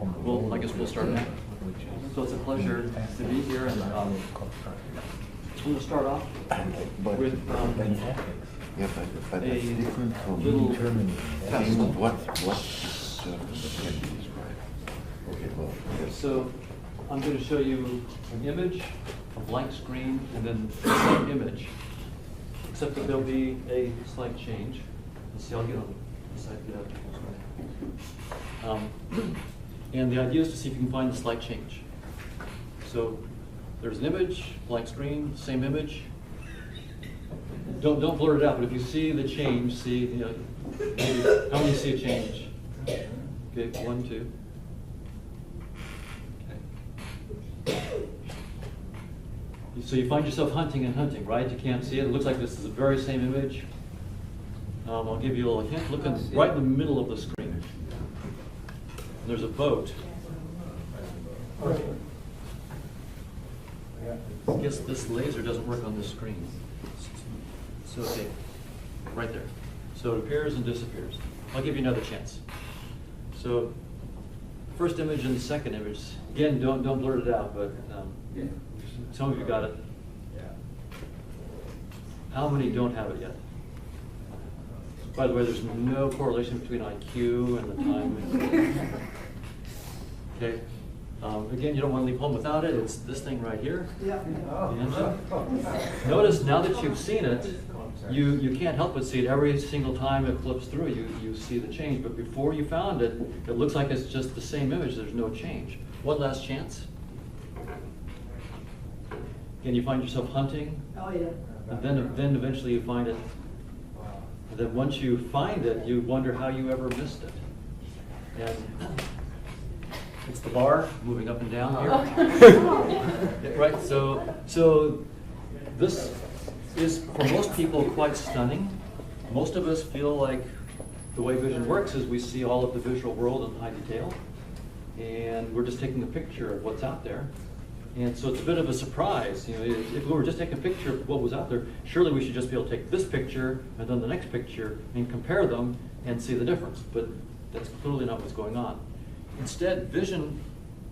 Well, I guess we'll start now. So it's a pleasure to be here, and I'm going to start off with Yeah, but a it's different from little test. What can be described? Okay, well, yes. So I'm going to show you an image, a blank screen, and then the same image, except that there'll be a slight change. Let's see, I'll get on this side. Get out. And the idea is to see if you can find the slight change. So there's an image, blank screen, same image. Don't blur it out, but if you see the change, see, you know, maybe, how many see a change? Okay, 1, 2. Okay. So you find yourself hunting and hunting, right? You can't see it. It looks like this is the very same image. I'll give you a little hint. Look right in the middle of the screen. And there's a boat. I guess this laser doesn't work on this screen. So, okay, right there. So it appears and disappears. I'll give you another chance. So, first image and the second image. Again, don't blurt it out, but some of you got it. How many don't have it yet? By the way, there's no correlation between IQ and the time. Okay. Again, you don't want to leave home without it. It's this thing right here. Notice now that you've seen it, you can't help but see it every single time it flips through. You see the change. But before you found it, it looks like it's just the same image. There's no change. One last chance. Again, you find yourself hunting. Oh, yeah. And then eventually you find it. And then once you find it, you wonder how you ever missed it. And it's the bar moving up and down here. Right, so this is, for most people, quite stunning. Most of us feel like the way vision works is we see all of the visual world in high detail, and we're just taking a picture of what's out there. And so it's a bit of a surprise. You know, if we were just taking a picture of what was out there, surely we should just be able to take this picture and then the next picture and compare them and see the difference. But that's clearly not what's going on. Instead, vision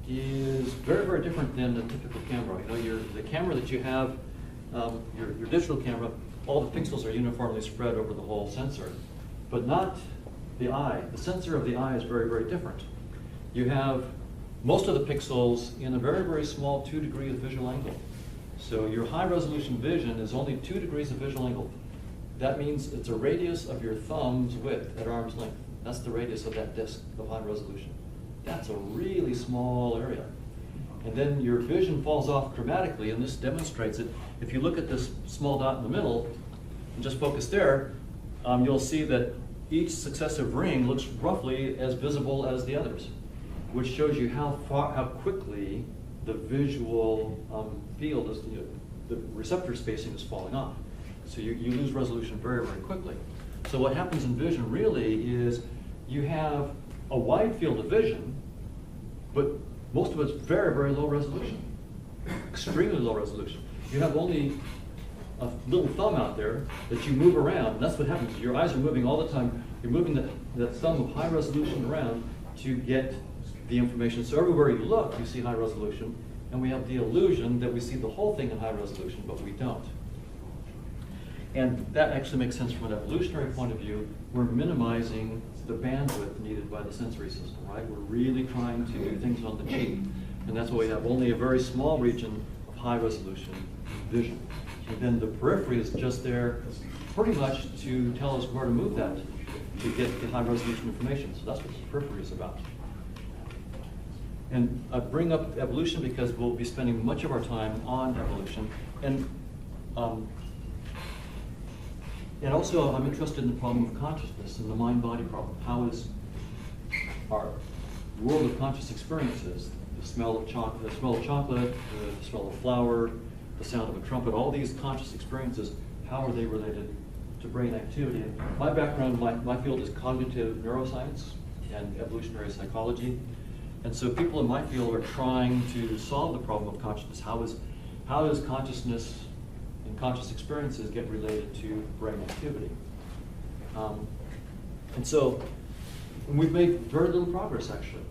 is very, very different than a typical camera. You know, the camera that you have, your digital camera, all the pixels are uniformly spread over the whole sensor, but not the eye. The sensor of the eye is very, very different. You have most of the pixels in a very, very small 2 degrees of visual angle. So your high resolution vision is only 2 degrees of visual angle. That means it's a radius of your thumb's width at arm's length. That's the radius of that disk of high resolution. That's a really small area. And then your vision falls off dramatically, and this demonstrates it. If you look at this small dot in the middle and just focus there, you'll see that each successive ring looks roughly as visible as the others, which shows you how quickly the visual field is, the receptor spacing is falling off. So you lose resolution very, very quickly. So what happens in vision really is you have a wide field of vision, but most of it's very, very low resolution, extremely low resolution. You have only a little thumb out there that you move around, and that's what happens. Your eyes are moving all the time. You're moving that thumb of high resolution around to get the information. So everywhere you look, you see high resolution, and we have the illusion that we see the whole thing in high resolution, but we don't. And that actually makes sense from an evolutionary point of view. We're minimizing the bandwidth needed by the sensory system, right? We're really trying to do things on the cheap. And that's why we have only a very small region of high resolution vision. And then the periphery is just there pretty much to tell us where to move that to get the high resolution information. So that's what the periphery is about. And I bring up evolution because we'll be spending much of our time on evolution. And also, I'm interested in the problem of consciousness and the mind-body problem. How is our world of conscious experiences, the smell of chocolate, the smell of flour, the sound of a trumpet, all these conscious experiences, how are they related to brain activity? And my background, my field is cognitive neuroscience and evolutionary psychology. And so people in my field are trying to solve the problem of consciousness. How does consciousness and conscious experiences get related to brain activity? And so we've made very little progress, actually.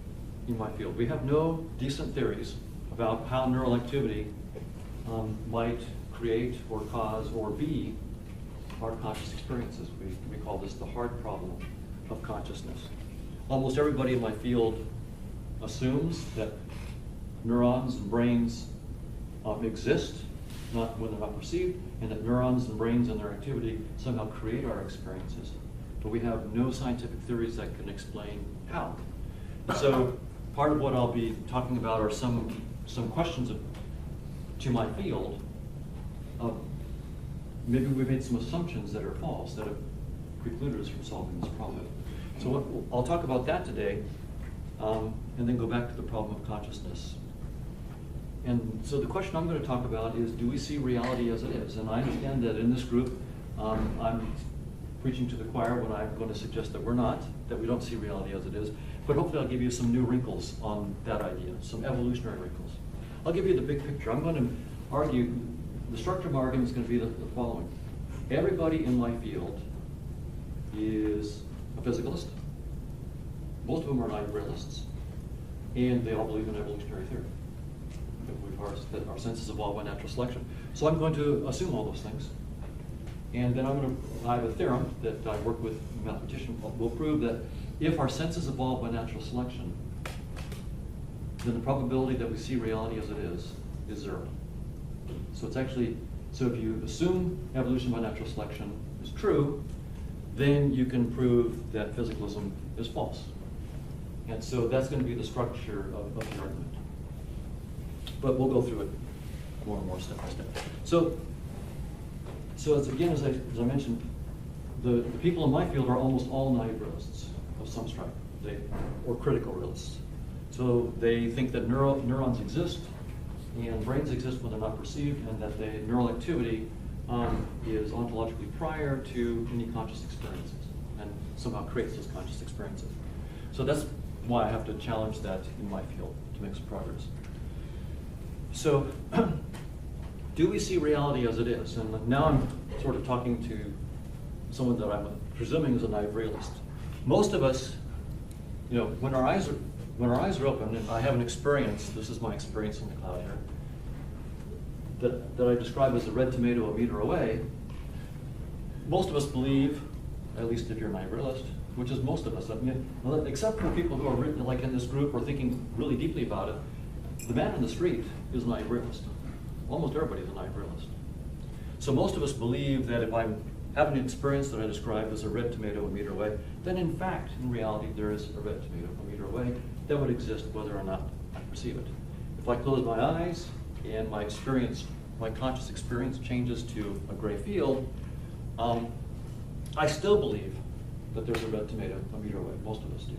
in my field. We have no decent theories about how neural activity might create or cause or be our conscious experiences. We call this the hard problem of consciousness. Almost everybody in my field assumes that neurons and brains exist, not when they're not perceived, and that neurons and brains and their activity somehow create our experiences. But we have no scientific theories that can explain how. So part of what I'll be talking about are some questions to my field. Maybe we made some assumptions that are false, that have precluded us from solving this problem. So I'll talk about that today, and then go back to the problem of consciousness. And so the question I'm going to talk about is, do we see reality as it is? And I understand that in this group, I'm preaching to the choir when I'm going to suggest that we're not, that we don't see reality as it is. But hopefully I'll give you some new wrinkles on that idea, some evolutionary wrinkles. I'll give you the big picture. I'm going to argue, the structure of my argument is going to be the following. Everybody in my field is a physicalist. Most of them are nihilists, and they all believe in evolutionary theory. That our senses evolve by natural selection. So I'm going to assume all those things. And then I have a theorem that I work with a mathematician will prove that if our senses evolve by natural selection, then the probability that we see reality as it is 0. So it's actually, so if you assume evolution by natural selection is true, then you can prove that physicalism is false. And so that's going to be the structure of the argument. But we'll go through it more and more step by step. So as I mentioned, the people in my field are almost all naive realists of some stripe, or critical realists. So they think that neurons exist and brains exist when they're not perceived, and that the neural activity is ontologically prior to any conscious experiences and somehow creates those conscious experiences. So that's why I have to challenge that in my field to make some progress. So, do we see reality as it is? And now I'm sort of talking to someone that I'm presuming is a naive realist. Most of us, when our eyes are open, and I have an experience, this is my experience in the cloud here, that I describe as a red tomato a meter away, most of us believe, at least if you're a naive realist, which is most of us, except for people who are written, like in this group, or thinking really deeply about it, the man in the street is a naive realist. Almost everybody is a naive realist. So most of us believe that if I'm having an experience that I describe as a red tomato a meter away, then in fact, in reality, there is a red tomato a meter away that would exist whether or not I perceive it. If I close my eyes and my conscious experience changes to a gray field, I still believe that there's a red tomato a meter away. Most of us do.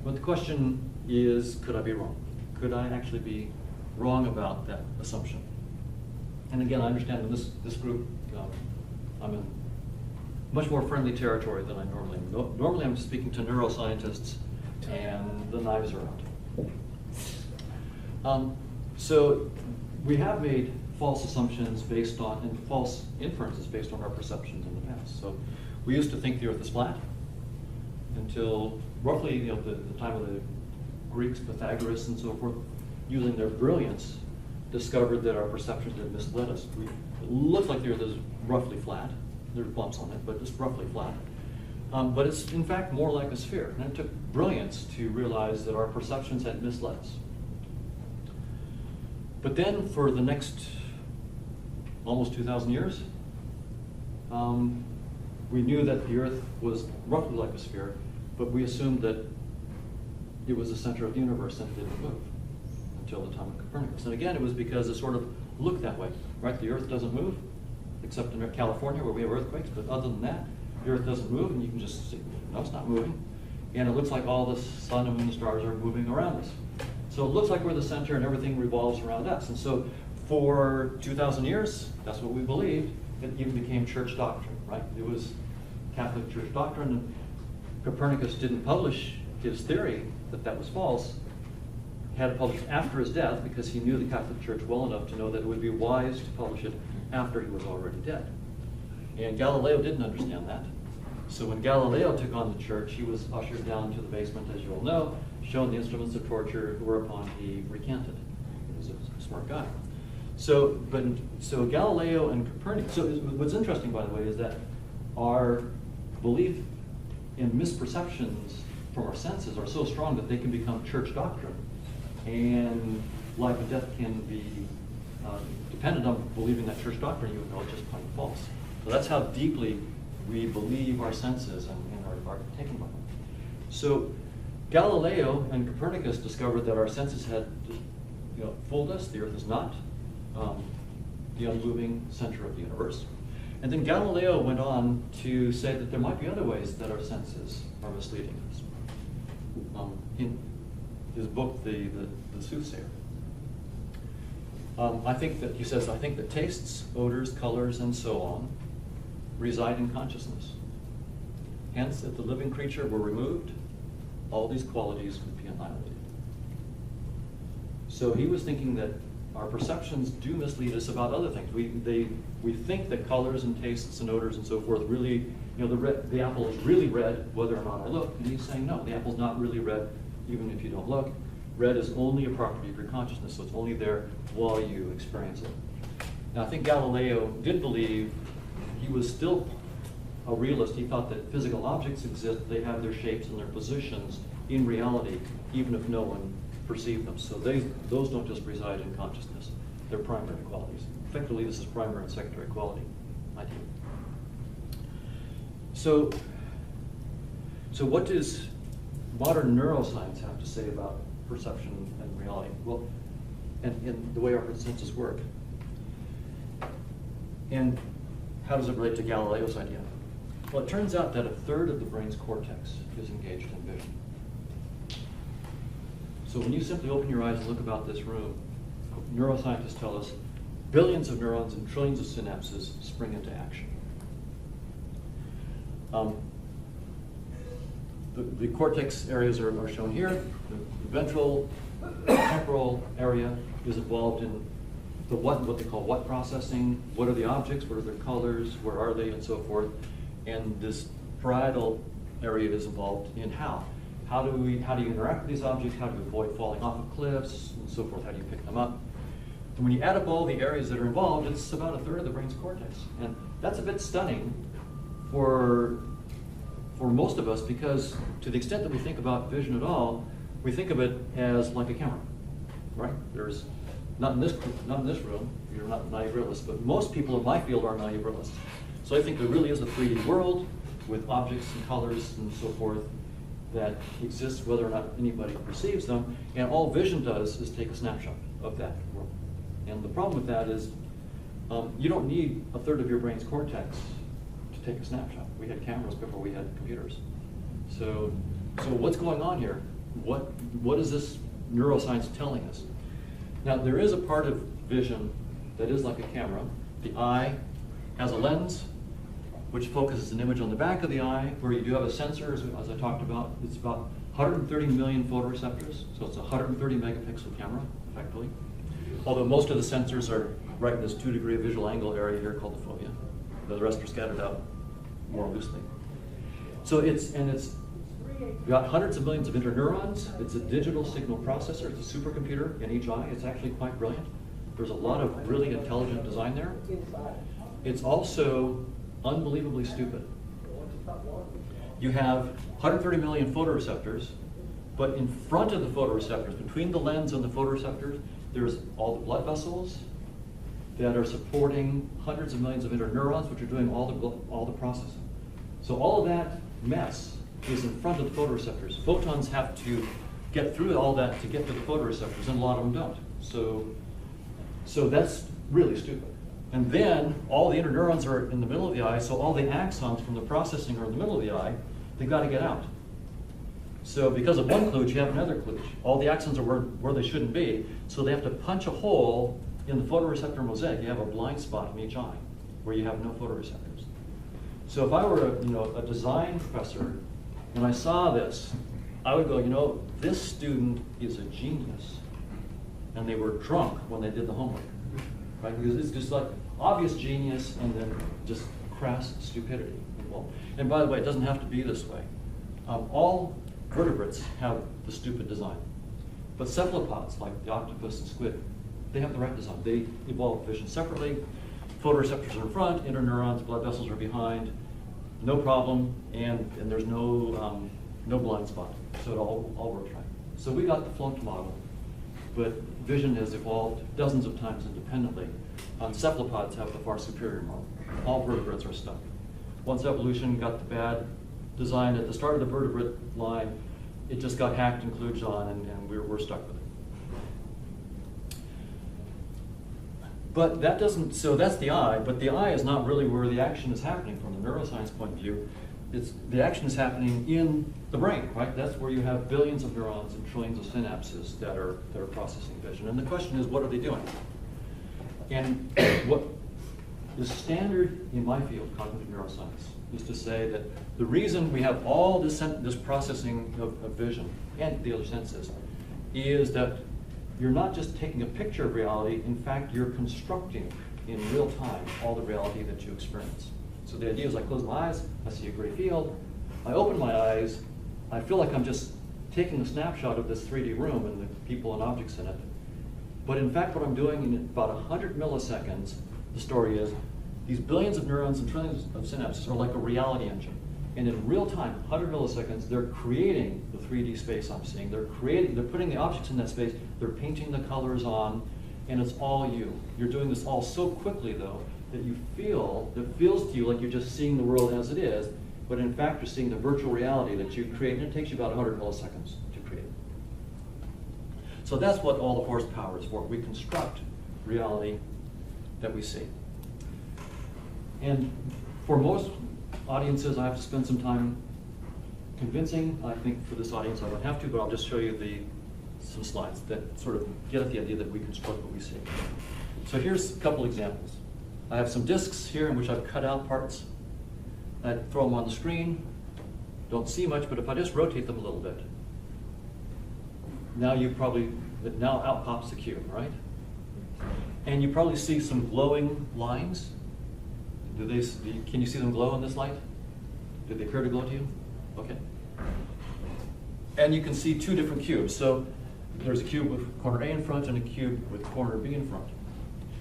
But the question is, could I be wrong? Could I actually be wrong about that assumption? And again, I understand in this group, I'm in much more friendly territory than I normally am. Normally I'm speaking to neuroscientists, and the knives are out. So we have made false assumptions and false inferences based on our perceptions in the past. So we used to think the Earth is flat until roughly the time of the Greeks, Pythagoras, and so forth, using their brilliance, discovered that our perceptions had misled us. It looked like the Earth is roughly flat. There's bumps on it, but it's roughly flat. But it's in fact more like a sphere. And it took brilliance to realize that our perceptions had misled us. But then for the next almost 2,000 years, we knew that the Earth was roughly like a sphere, but we assumed that it was the center of the universe and it didn't move until the time of Copernicus. And again, it was because it sort of looked that way, right? The Earth doesn't move, except in California where we have earthquakes, but other than that, the Earth doesn't move, and you can just see, no, it's not moving. And it looks like all the sun and moon and stars are moving around us. So it looks like we're the center and everything revolves around us. And so for 2,000 years, that's what we believed. It even became church doctrine, right? It was Catholic church doctrine, and Copernicus didn't publish his theory that was false. He had it published after his death because he knew the Catholic Church well enough to know that it would be wise to publish it after he was already dead. And Galileo didn't understand that. So when Galileo took on the church, he was ushered down to the basement, as you all know, shown the instruments of torture, whereupon he recanted. He was a smart guy. So Galileo and Copernicus, so what's interesting, by the way, is that our belief in misperceptions from our senses are so strong that they can become church doctrine. And life and death can be dependent on believing that church doctrine, even though it's just plain false. So that's how deeply we believe our senses and are taken by them. So Galileo and Copernicus discovered that our senses had fooled us. The earth is not the unmoving center of the universe. And then Galileo went on to say that there might be other ways that our senses are misleading us. In his book, The Soothsayer, I think that tastes, odors, colors, and so on reside in consciousness. Hence, if the living creature were removed, all these qualities would be annihilated. So he was thinking that our perceptions do mislead us about other things. We think that colors and tastes and odors and so forth really, the apple is really red whether or not I look. And he's saying, no, the apple's not really red even if you don't look. Red is only a property of your consciousness, so it's only there while you experience it. Now, I think Galileo did believe, he was still a realist. He thought that physical objects exist, they have their shapes and their positions in reality, even if no one perceived them. So those don't just reside in consciousness, they're primary qualities. Effectively, this is primary and secondary quality idea. So what does modern neuroscience have to say about perception and reality? Well, and the way our senses work. And how does it relate to Galileo's idea? Well, it turns out that a third of the brain's cortex is engaged in vision. So when you simply open your eyes and look about this room, neuroscientists tell us billions of neurons and trillions of synapses spring into action. The cortex areas are shown here. The ventral, temporal area is involved in the what they call what processing. What are the objects? What are their colors? Where are they? And so forth. And this parietal area is involved in how. How do you interact with these objects? How do you avoid falling off of cliffs and so forth? How do you pick them up? And when you add up all the areas that are involved, it's about a third of the brain's cortex. And that's a bit stunning for most of us, because to the extent that we think about vision at all, we think of it as like a camera, right? There's not in this room, you're not naive realists, but most people in my field are naive realists. So I think there really is a 3D world with objects and colors and so forth that exists whether or not anybody perceives them, and all vision does is take a snapshot of that world. And the problem with that is you don't need a third of your brain's cortex to take a snapshot. We had cameras before we had computers. So what's going on here? What is this neuroscience telling us? Now, there is a part of vision that is like a camera. The eye has a lens which focuses an image on the back of the eye, where you do have a sensor, as I talked about. It's about 130 million photoreceptors, so it's a 130 megapixel camera, effectively. Although most of the sensors are right in this 2-degree visual angle area here called the fovea. The rest are scattered out more loosely. So it's got hundreds of millions of interneurons. It's a digital signal processor. It's a supercomputer in each eye. It's actually quite brilliant. There's a lot of really intelligent design there. It's also unbelievably stupid. You have 130 million photoreceptors, but in front of the photoreceptors, between the lens and the photoreceptors, there's all the blood vessels that are supporting hundreds of millions of interneurons, which are doing all the processing. So all of that mess is in front of the photoreceptors. Photons have to get through all that to get to the photoreceptors, and a lot of them don't. So that's really stupid. And then all the interneurons are in the middle of the eye, so all the axons from the processing are in the middle of the eye. They've got to get out. So because of one kludge, you have another kludge. All the axons are where they shouldn't be, so they have to punch a hole in the photoreceptor mosaic. You have a blind spot in each eye where you have no photoreceptors. So if I were a design professor and I saw this, I would go, this student is a genius. And they were drunk when they did the homework, right? Because it's just like obvious genius and then just crass stupidity involved. And by the way, it doesn't have to be this way. All vertebrates have the stupid design. But cephalopods, like the octopus and squid, they have the right design. They evolve vision separately. Photoreceptors are in front, interneurons, blood vessels are behind. No problem, and there's no blind spot. So it all works right. So we got the flunked model, but vision has evolved dozens of times independently. Cephalopods have the far superior model. All vertebrates are stuck. Once evolution got the bad design at the start of the vertebrate line, it just got hacked and kludged on, and we're stuck with it. But that doesn't, so that's the eye, but the eye is not really where the action is happening from the neuroscience point of view. The action is happening in the brain, right? That's where you have billions of neurons and trillions of synapses that are processing vision. And the question is, what are they doing? And what is standard in my field, cognitive neuroscience, is to say that the reason we have all this processing of vision and the other senses is that you're not just taking a picture of reality, in fact, you're constructing in real time all the reality that you experience. So the idea is I close my eyes, I see a gray field, I open my eyes, I feel like I'm just taking a snapshot of this 3D room and the people and objects in it. But in fact, what I'm doing in about 100 milliseconds, the story is, these billions of neurons and trillions of synapses are like a reality engine. And in real time, 100 milliseconds, they're creating the 3D space I'm seeing. They're putting the objects in that space, they're painting the colors on, and it's all you. You're doing this all so quickly, though, that it feels to you like you're just seeing the world as it is, but in fact, you're seeing the virtual reality that you create, and it takes you about 100 milliseconds to create. So that's what all the horsepower is for. We construct reality that we see. And for most audiences, I have to spend some time convincing. I think for this audience, I don't have to, but I'll just show you some slides that sort of get at the idea that we construct what we see. So here's a couple examples. I have some discs here in which I've cut out parts. I throw them on the screen. Don't see much, but if I just rotate them a little bit, now out pops the cube, right? And you probably see some glowing lines. Can you see them glow in this light? Did they appear to glow to you? Okay. And you can see two different cubes. So there's a cube with corner A in front and a cube with corner B in front.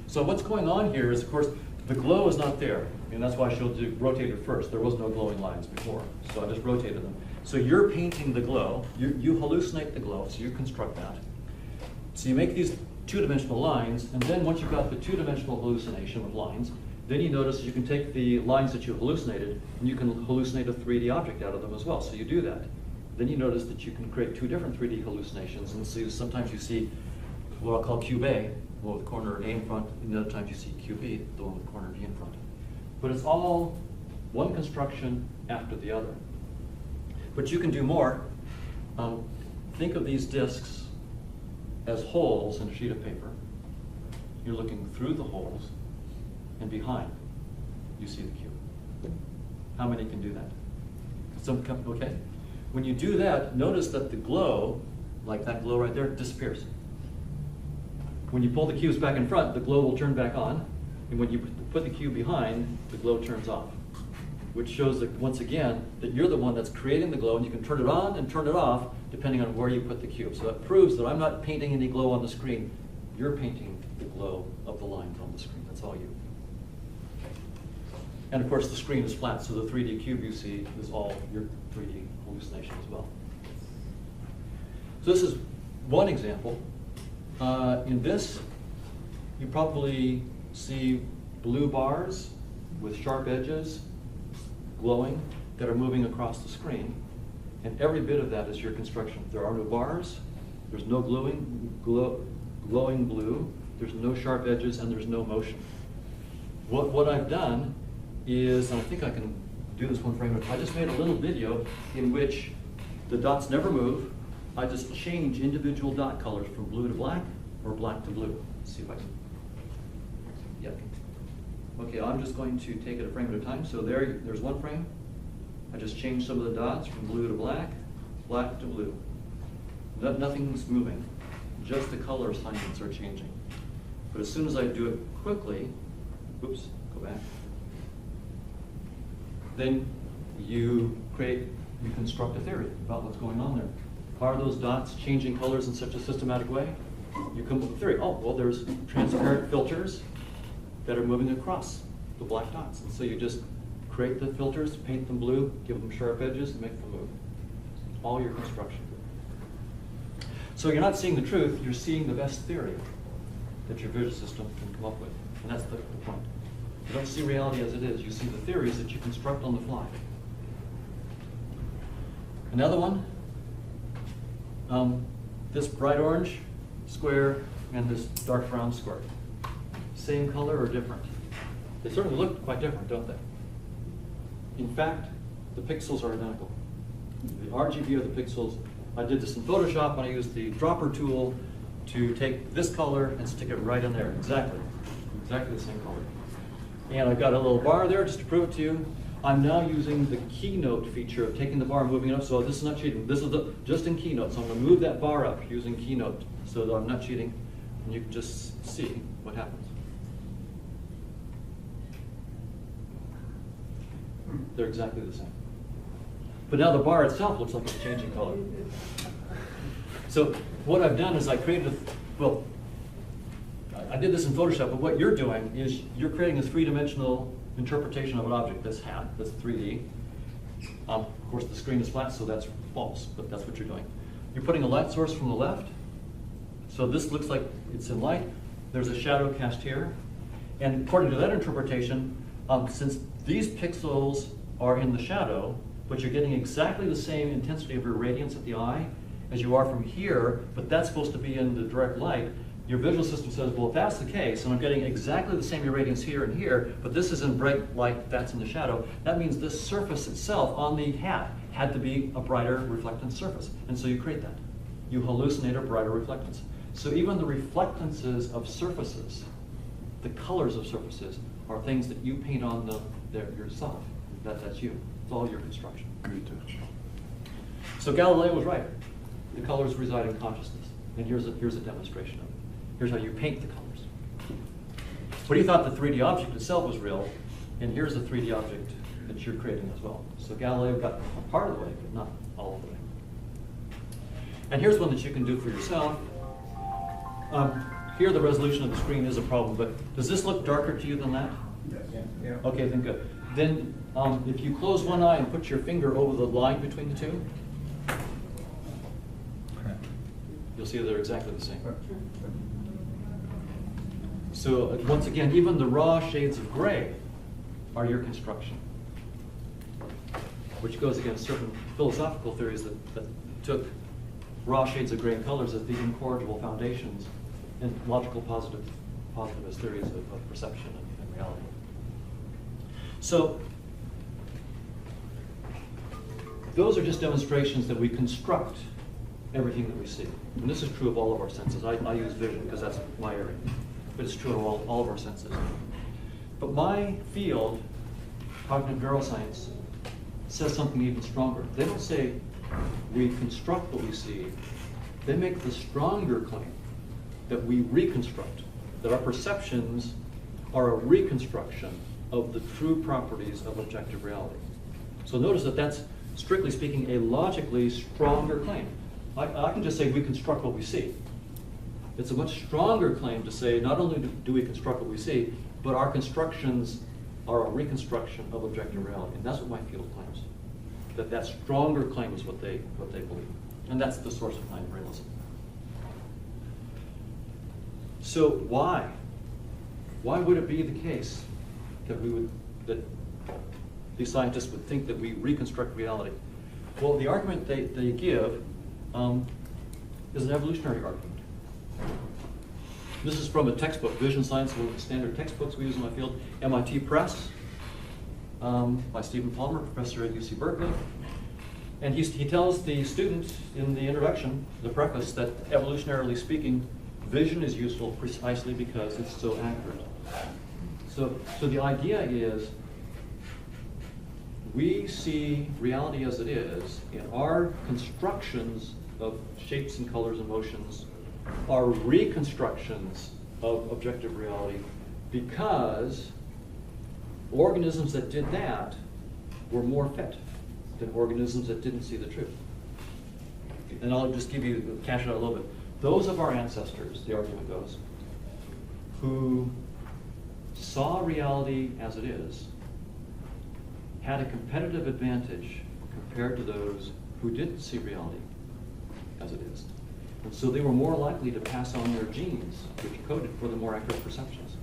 So what's going on here is, of course, the glow is not there. And that's why I showed you rotated first. There was no glowing lines before. So I just rotated them. So you're painting the glow. You hallucinate the glow, so you construct that. So you make these two-dimensional lines, and then once you've got the two-dimensional hallucination of lines, then you notice you can take the lines that you hallucinated, and you can hallucinate a 3D object out of them as well. So you do that. Then you notice that you can create two different 3D hallucinations, and so sometimes you see what I'll call cube A, the one with corner A in front, and other times you see cube B, the one with corner B in front. But it's all one construction after the other. But you can do more. Think of these discs as holes in a sheet of paper. You're looking through the holes, and behind, you see the cube. How many can do that? Okay? When you do that, notice that the glow, like that glow right there, disappears. When you pull the cubes back in front, the glow will turn back on, and when you put the cube behind, the glow turns off, which shows that, once again, that you're the one that's creating the glow, and you can turn it on and turn it off depending on where you put the cube. So that proves that I'm not painting any glow on the screen. You're painting the glow of the lines on the screen. That's all you. And of course, the screen is flat, so the 3D cube you see is all your 3D hallucination as well. So this is one example. In this, you probably see blue bars with sharp edges glowing that are moving across the screen. And every bit of that is your construction. There are no bars, there's no glowing blue, there's no sharp edges, and there's no motion. What I've done is, and I think I can do this one frame, I just made a little video in which the dots never move. I just change individual dot colors from blue to black or black to blue. Let's see if I can. Yep. Okay, I'm just going to take it a frame at a time. So there's one frame. I just changed some of the dots from blue to black, black to blue. Nothing's moving. Just the color assignments are changing. But as soon as I do it quickly, oops, go back. Then you create you construct a theory about what's going on there. Are those dots changing colors in such a systematic way? You come up with a theory. Oh, well, there's transparent filters that are moving across the black dots. And so you just create the filters, paint them blue, give them sharp edges, and make them move. All your construction. So you're not seeing the truth, you're seeing the best theory that your visual system can come up with. And that's the point. You don't see reality as it is, you see the theories that you construct on the fly. Another one, this bright orange square and this dark brown square. Same color or different? They certainly look quite different, don't they? In fact, the pixels are identical. The RGB of the pixels, I did this in Photoshop and I used the dropper tool to take this color and stick it right in there. Exactly the same color. And I've got a little bar there just to prove it to you. I'm now using the keynote feature of taking the bar and moving it up. So this is not cheating. This is just in keynote. So I'm going to move that bar up using keynote so that I'm not cheating. And you can just see what happens. They're exactly the same. But now the bar itself looks like it's changing color. So what I've done is I created I did this in Photoshop, but what you're doing is you're creating a three-dimensional interpretation of an object, this hat, that's 3D. Of course, the screen is flat, so that's false, but that's what you're doing. You're putting a light source from the left. So this looks like it's in light. There's a shadow cast here. And according to that interpretation, since these pixels are in the shadow, but you're getting exactly the same intensity of your radiance at the eye as you are from here, but that's supposed to be in the direct light, your visual system says, well, if that's the case, and I'm getting exactly the same irradiance here and here, but this is in bright light, that's in the shadow, that means this surface itself on the hat had to be a brighter reflectance surface. And so you create that. You hallucinate a brighter reflectance. So even the reflectances of surfaces, the colors of surfaces, are things that you paint on yourself. That's you. It's all your construction. So Galileo was right. The colors reside in consciousness. And here's a demonstration of it. Here's how you paint the colors. But he thought the 3D object itself was real, and here's the 3D object that you're creating as well. So Galileo got a part of the way, but not all of the way. And here's one that you can do for yourself. Here the resolution of the screen is a problem, but does this look darker to you than that? Yes. Yeah. Okay, then good. Then if you close one eye and put your finger over the line between the two, you'll see they're exactly the same. So once again, even the raw shades of gray are your construction, which goes against certain philosophical theories that took raw shades of gray and colors as the incorrigible foundations in logical positivist theories of perception and reality. So those are just demonstrations that we construct everything that we see. And this is true of all of our senses. I use vision because that's my area. But it's true of all of our senses. But my field, cognitive neuroscience, says something even stronger. They don't say we construct what we see. They make the stronger claim that we reconstruct, that our perceptions are a reconstruction of the true properties of objective reality. So notice that that's, strictly speaking, a logically stronger claim. I can just say we construct what we see. It's a much stronger claim to say not only do we construct what we see, but our constructions are a reconstruction of objective reality. And that's what my field claims. That stronger claim is what they believe. And that's the source of kind realism. So why? Why would it be the case that these scientists would think that we reconstruct reality? Well, the argument they give is an evolutionary argument. This is from a textbook, Vision Science, one of the standard textbooks we use in my field, MIT Press, by Stephen Palmer, professor at UC Berkeley. And he tells the students in the introduction, the preface, that evolutionarily speaking, vision is useful precisely because it's so accurate. So the idea is we see reality as it is, and our constructions of shapes and colors and motions are reconstructions of objective reality because organisms that did that were more fit than organisms that didn't see the truth. And I'll just give you, cash it out a little bit. Those of our ancestors, the argument goes, who saw reality as it is, had a competitive advantage compared to those who didn't see reality as it is. And so they were more likely to pass on their genes, which coded for the more accurate perceptions.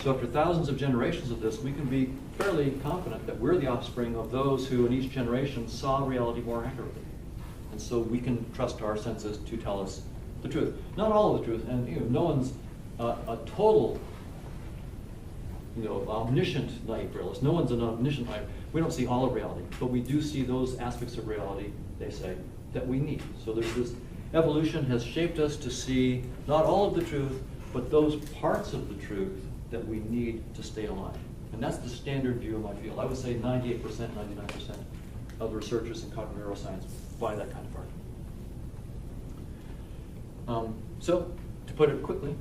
So after thousands of generations of this, we can be fairly confident that we're the offspring of those who in each generation saw reality more accurately. And so we can trust our senses to tell us the truth. Not all of the truth, and no one's a total omniscient naive realist. No one's an omniscient naive. We don't see all of reality, but we do see those aspects of reality, they say, that we need. So there's this evolution has shaped us to see not all of the truth, but those parts of the truth that we need to stay alive. And that's the standard view of my field. I would say 98%, 99% of the researchers in cognitive neuroscience buy that kind of argument. So, to put it quickly,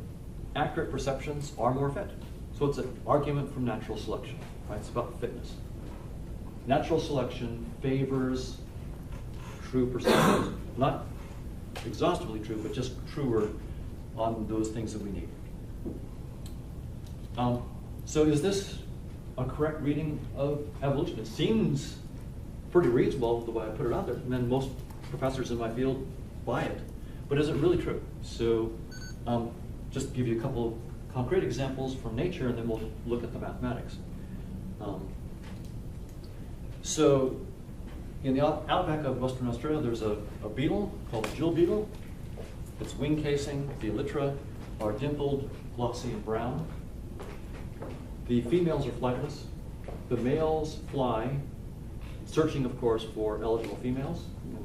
accurate perceptions are more fit. So it's an argument from natural selection, right? It's about fitness. Natural selection favors true perceptions, not exhaustively true, but just truer on those things that we need. So is this a correct reading of evolution? It seems pretty reasonable the way I put it out there, and then most professors in my field buy it. But is it really true? So just to give you a couple of concrete examples from nature, and then we'll look at the mathematics. So in the outback of Western Australia, there's a beetle called the jewel beetle. Its wing casing, the elytra, are dimpled, glossy, and brown. The females are flightless. The males fly, searching, of course, for eligible females.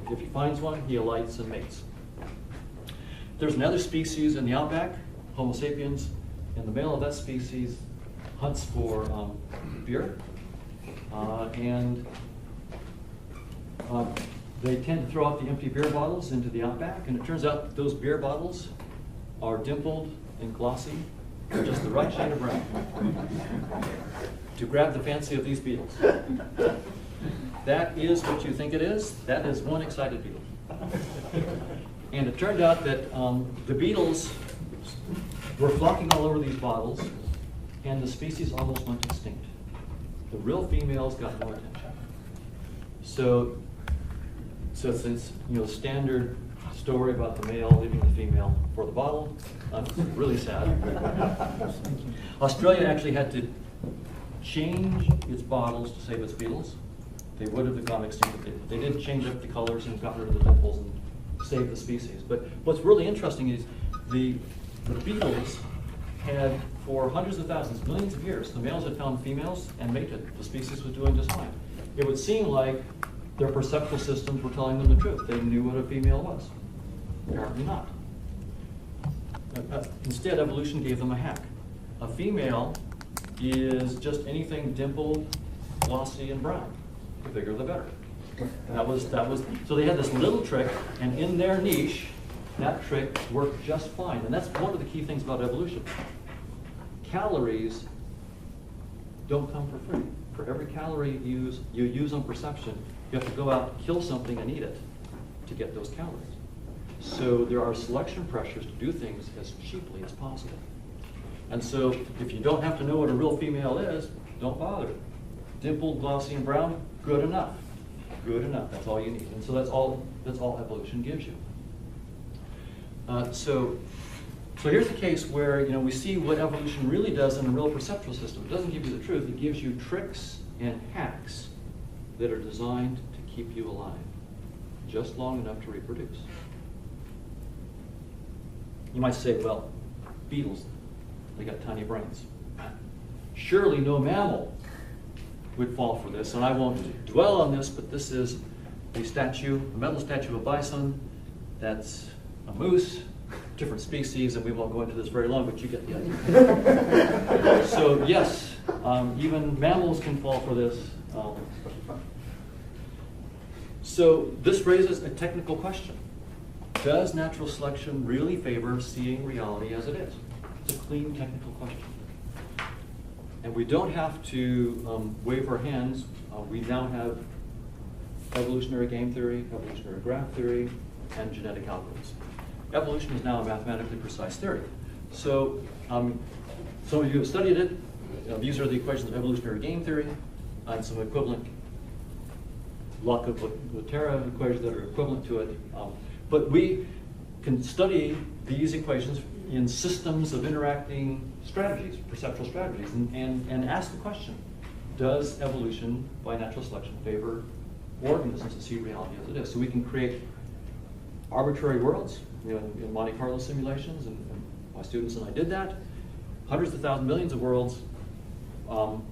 If he finds one, he alights and mates. There's another species in the outback, Homo sapiens, and the male of that species hunts for beer. They tend to throw out the empty beer bottles into the outback, and it turns out that those beer bottles are dimpled and glossy, and just the right shade of brown to grab the fancy of these beetles. That is what you think it is. That is one excited beetle. And it turned out that the beetles were flocking all over these bottles, and the species almost went extinct. The real females got no attention. So since standard story about the male leaving the female for the bottle, really sad. Australia actually had to change its bottles to save its beetles. They would have gone extinct if they did change up the colors and got rid of the dimples and save the species. But what's really interesting is the beetles had, for hundreds of thousands, millions of years, the males had found females and mated. The species was doing just fine. It would seem like their perceptual systems were telling them the truth. They knew what a female was. Apparently not. Instead, evolution gave them a hack. A female is just anything dimpled, glossy, and brown. The bigger, the better. That was. So they had this little trick, and in their niche, that trick worked just fine. And that's one of the key things about evolution. Calories don't come for free. For every calorie you use on perception, you have to go out, kill something, and eat it to get those calories. So there are selection pressures to do things as cheaply as possible. And so if you don't have to know what a real female is, don't bother. Dimpled, glossy, and brown, good enough. Good enough. That's all you need. And so that's all evolution gives you. So here's the case where we see what evolution really does in a real perceptual system. It doesn't give you the truth. It gives you tricks and hacks that are designed to keep you alive just long enough to reproduce. You might say, well, beetles, they got tiny brains. Surely no mammal would fall for this, and I won't dwell on this, but this is a metal statue of a bison. That's a moose, different species, and we won't go into this very long, but you get the idea. So yes, even mammals can fall for this. So this raises a technical question. Does natural selection really favor seeing reality as it is? It's a clean technical question. And we don't have to wave our hands. We now have evolutionary game theory, evolutionary graph theory, and genetic algorithms. Evolution is now a mathematically precise theory. So some of you have studied it. These are the equations of evolutionary game theory and some equivalent Lotka-Volterra equations that are equivalent to it. But we can study these equations in systems of interacting strategies, perceptual strategies, and ask the question, does evolution by natural selection favor organisms to see reality as it is? So we can create arbitrary worlds, in Monte Carlo simulations, and my students and I did that. Hundreds of thousands, millions of worlds. And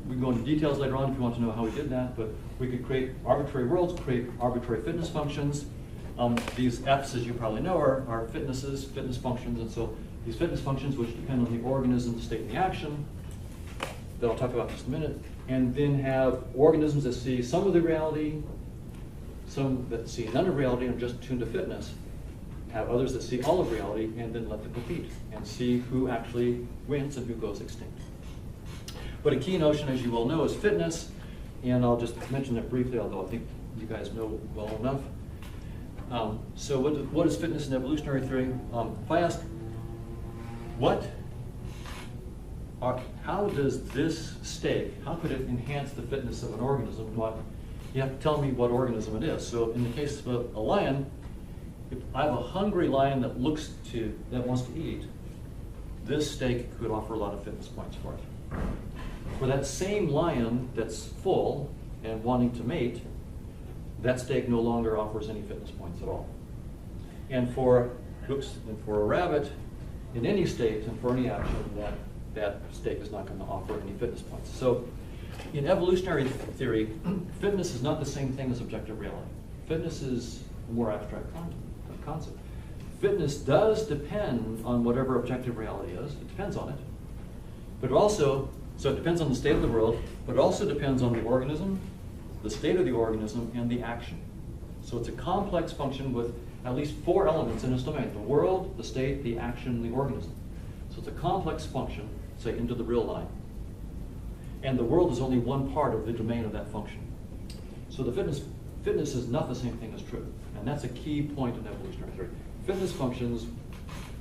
we can go into details later on if you want to know how we did that, but we could create arbitrary worlds, create arbitrary fitness functions. These F's, as you probably know, are fitness functions, and so these fitness functions, which depend on the organism's state and the action, that I'll talk about in just a minute, and then have organisms that see some of the reality, some that see none of reality and are just tuned to fitness, have others that see all of reality, and then let them compete and see who actually wins and who goes extinct. But a key notion, as you well know, is fitness, and I'll just mention it briefly, although I think you guys know well enough. So what is fitness in evolutionary theory? If I ask, how does this steak, how could it enhance the fitness of an organism? You have to tell me what organism it is. So in the case of a lion, if I have a hungry lion that wants to eat, this steak could offer a lot of fitness points for it. For that same lion that's full and wanting to mate, that steak no longer offers any fitness points at all. And for a rabbit, in any state and for any action, that steak is not going to offer any fitness points. So in evolutionary theory, fitness is not the same thing as objective reality. Fitness is a more abstract concept. Fitness does depend on whatever objective reality is. It depends on it. But also, so it depends on the state of the world, but it also depends on the organism, the state of the organism, and the action. So it's a complex function with at least 4 elements in its domain: the world, the state, the action, and the organism. So it's a complex function, say, into the real line. And the world is only one part of the domain of that function. So the fitness is not the same thing as truth. And that's a key point in evolutionary theory. Fitness functions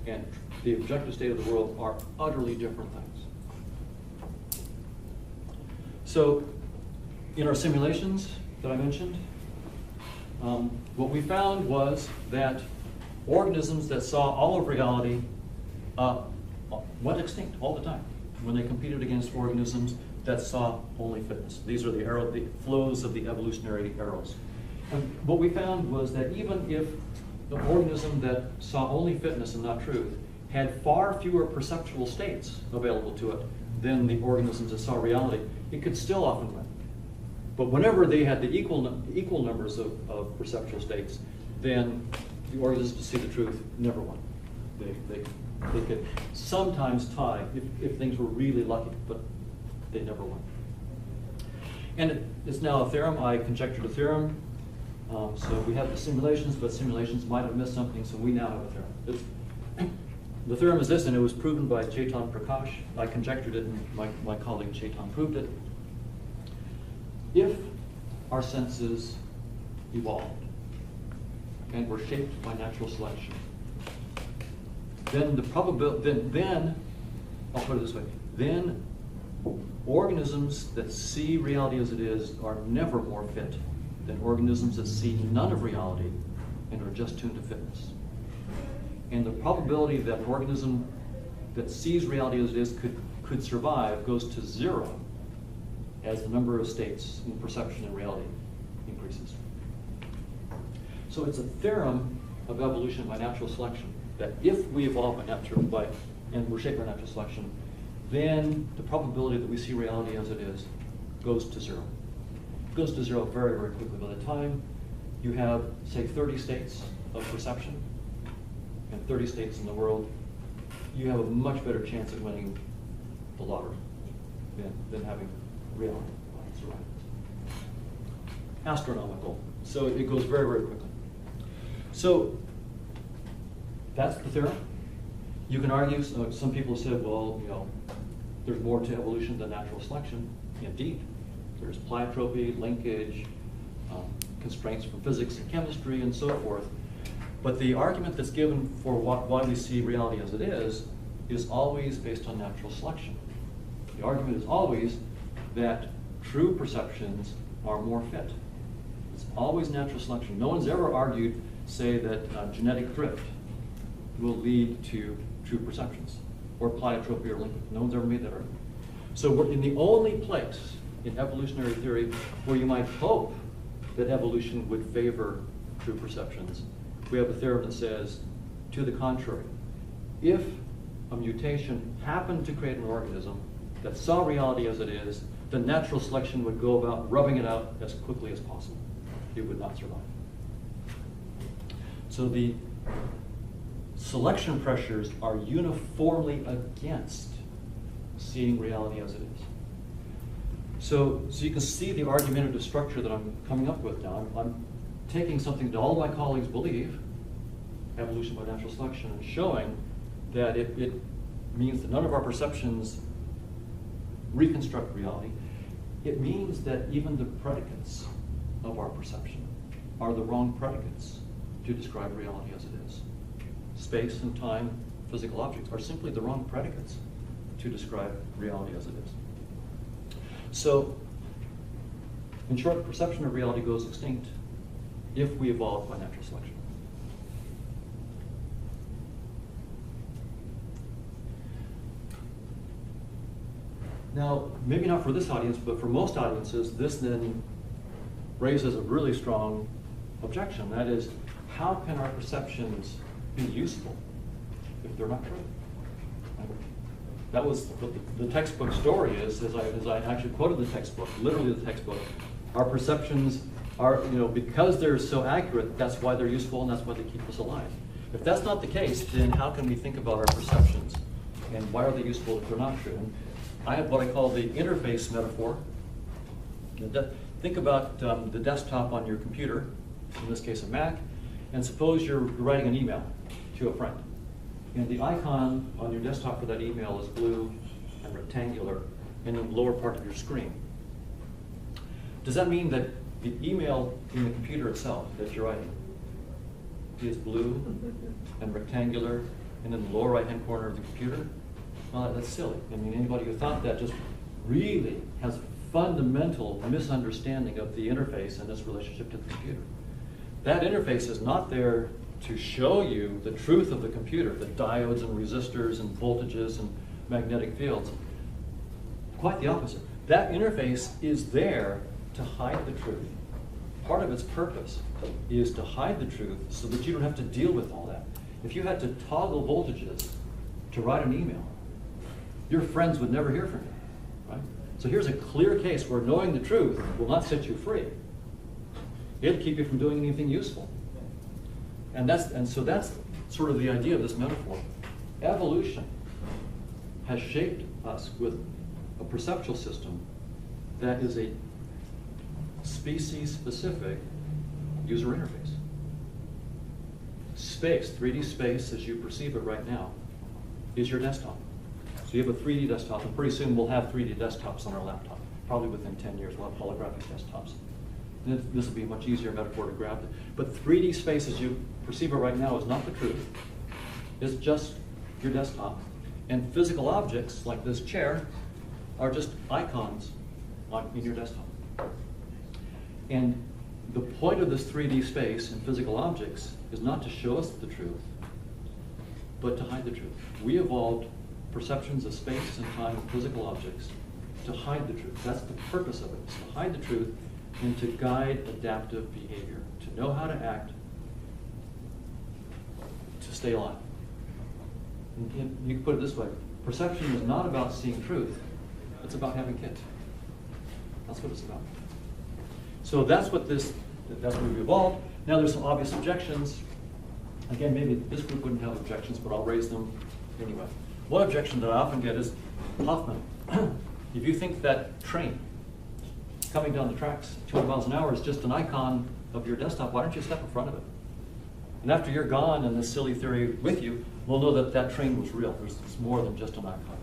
and the objective state of the world are utterly different things. So in our simulations that I mentioned, what we found was that organisms that saw all of reality went extinct all the time when they competed against organisms that saw only fitness. These are the flows of the evolutionary arrows. And what we found was that even if the organism that saw only fitness and not truth had far fewer perceptual states available to it than the organisms that saw reality, it could still often win. But whenever they had the equal numbers of perceptual states, then the organisms to see the truth never won. They could sometimes tie if things were really lucky, but they never won. And it's now a theorem. I conjectured a theorem. So we have the simulations, but simulations might have missed something, so we now have a theorem. The theorem is this, and it was proven by Chetan Prakash. I conjectured it, and my colleague Chetan proved it. If our senses evolved and were shaped by natural selection, then the probability, then I'll put it this way, then organisms that see reality as it is are never more fit than organisms that see none of reality and are just tuned to fitness. And the probability that an organism that sees reality as it is could survive goes to 0 as the number of states in perception and reality increases. So it's a theorem of evolution by natural selection, that if we evolve and we're shaped by natural selection, then the probability that we see reality as it is goes to 0. It goes to 0 very, very quickly. By the time you have, say, 30 states of perception and 30 states in the world, you have a much better chance of winning the lottery than having reality. Astronomical. So it goes very, very quickly. So that's the theorem. You can argue, some people said, well, there's more to evolution than natural selection. Indeed. There's pleiotropy, linkage, constraints from physics and chemistry and so forth. But the argument that's given for why we see reality as it is always based on natural selection. The argument is always that true perceptions are more fit. It's always natural selection. No one's ever argued, say, that genetic drift will lead to true perceptions, or pleiotropy or linkage. No one's ever made that argument. So we're in the only place in evolutionary theory where you might hope that evolution would favor true perceptions. We have a theorem that says, to the contrary, if a mutation happened to create an organism that saw reality as it is, then natural selection would go about rubbing it out as quickly as possible. It would not survive. So the selection pressures are uniformly against seeing reality as it is. So you can see the argumentative structure that I'm coming up with now. I'm taking something that all my colleagues believe, evolution by natural selection, and showing that it means that none of our perceptions reconstruct reality. It means that even the predicates of our perception are the wrong predicates to describe reality as it is. Space and time, physical objects, are simply the wrong predicates to describe reality as it is. So, in short, perception of reality goes extinct if we evolve by natural selection. Now, maybe not for this audience, but for most audiences, this then raises a really strong objection. That is, how can our perceptions be useful if they're not true? That was the textbook story is, as I actually quoted the textbook, literally the textbook, our perceptions are, because they're so accurate, that's why they're useful and that's why they keep us alive. If that's not the case, then how can we think about our perceptions? And why are they useful if they're not true? And I have what I call the interface metaphor. Think about the desktop on your computer, in this case a Mac, and suppose you're writing an email to a friend. And the icon on your desktop for that email is blue and rectangular in the lower part of your screen. Does that mean that the email in the computer itself that you're writing is blue and rectangular and in the lower right-hand corner of the computer? Well, that's silly. I mean, anybody who thought that just really has a fundamental misunderstanding of the interface and its relationship to the computer. That interface is not there to show you the truth of the computer, the diodes and resistors and voltages and magnetic fields. Quite the opposite. That interface is there to hide the truth. Part of its purpose is to hide the truth so that you don't have to deal with all that. If you had to toggle voltages to write an email, your friends would never hear from you, right? So here's a clear case where knowing the truth will not set you free. It'll keep you from doing anything useful. And so that's sort of the idea of this metaphor. Evolution has shaped us with a perceptual system that is a species-specific user interface. Space, 3D space as you perceive it right now, is your desktop. So you have a 3D desktop, and pretty soon we'll have 3D desktops on our laptop. Probably within 10 years we'll have holographic desktops. And this will be a much easier metaphor to grab. But 3D space as you perceive it right now is not the truth. It's just your desktop. And physical objects, like this chair, are just icons in your desktop. And the point of this 3D space and physical objects is not to show us the truth, but to hide the truth. We evolved perceptions of space and time and physical objects to hide the truth. That's the purpose of it, is to hide the truth and to guide adaptive behavior, to know how to act, to stay alive. And you can put it this way, perception is not about seeing truth, it's about having kids. That's what it's about. So that's what we've evolved. Now there's some obvious objections. Again, maybe this group wouldn't have objections, but I'll raise them anyway. One objection that I often get is, Hoffman, if you think that train coming down the tracks 200 miles an hour is just an icon of your desktop, why don't you step in front of it? And after you're gone and this silly theory with you, we'll know that that train was real. It's more than just an icon.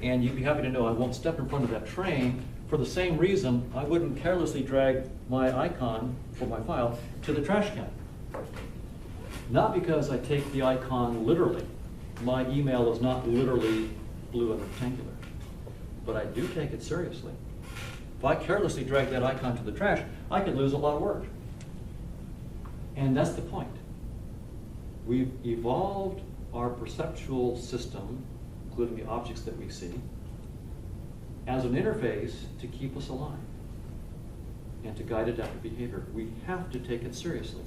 And you'd be happy to know I won't step in front of that train for the same reason, I wouldn't carelessly drag my icon for my file to the trash can. Not because I take the icon literally. My email is not literally blue and rectangular, but I do take it seriously. If I carelessly drag that icon to the trash, I could lose a lot of work. And that's the point. We've evolved our perceptual system, including the objects that we see, as an interface to keep us alive and to guide adaptive behavior. We have to take it seriously.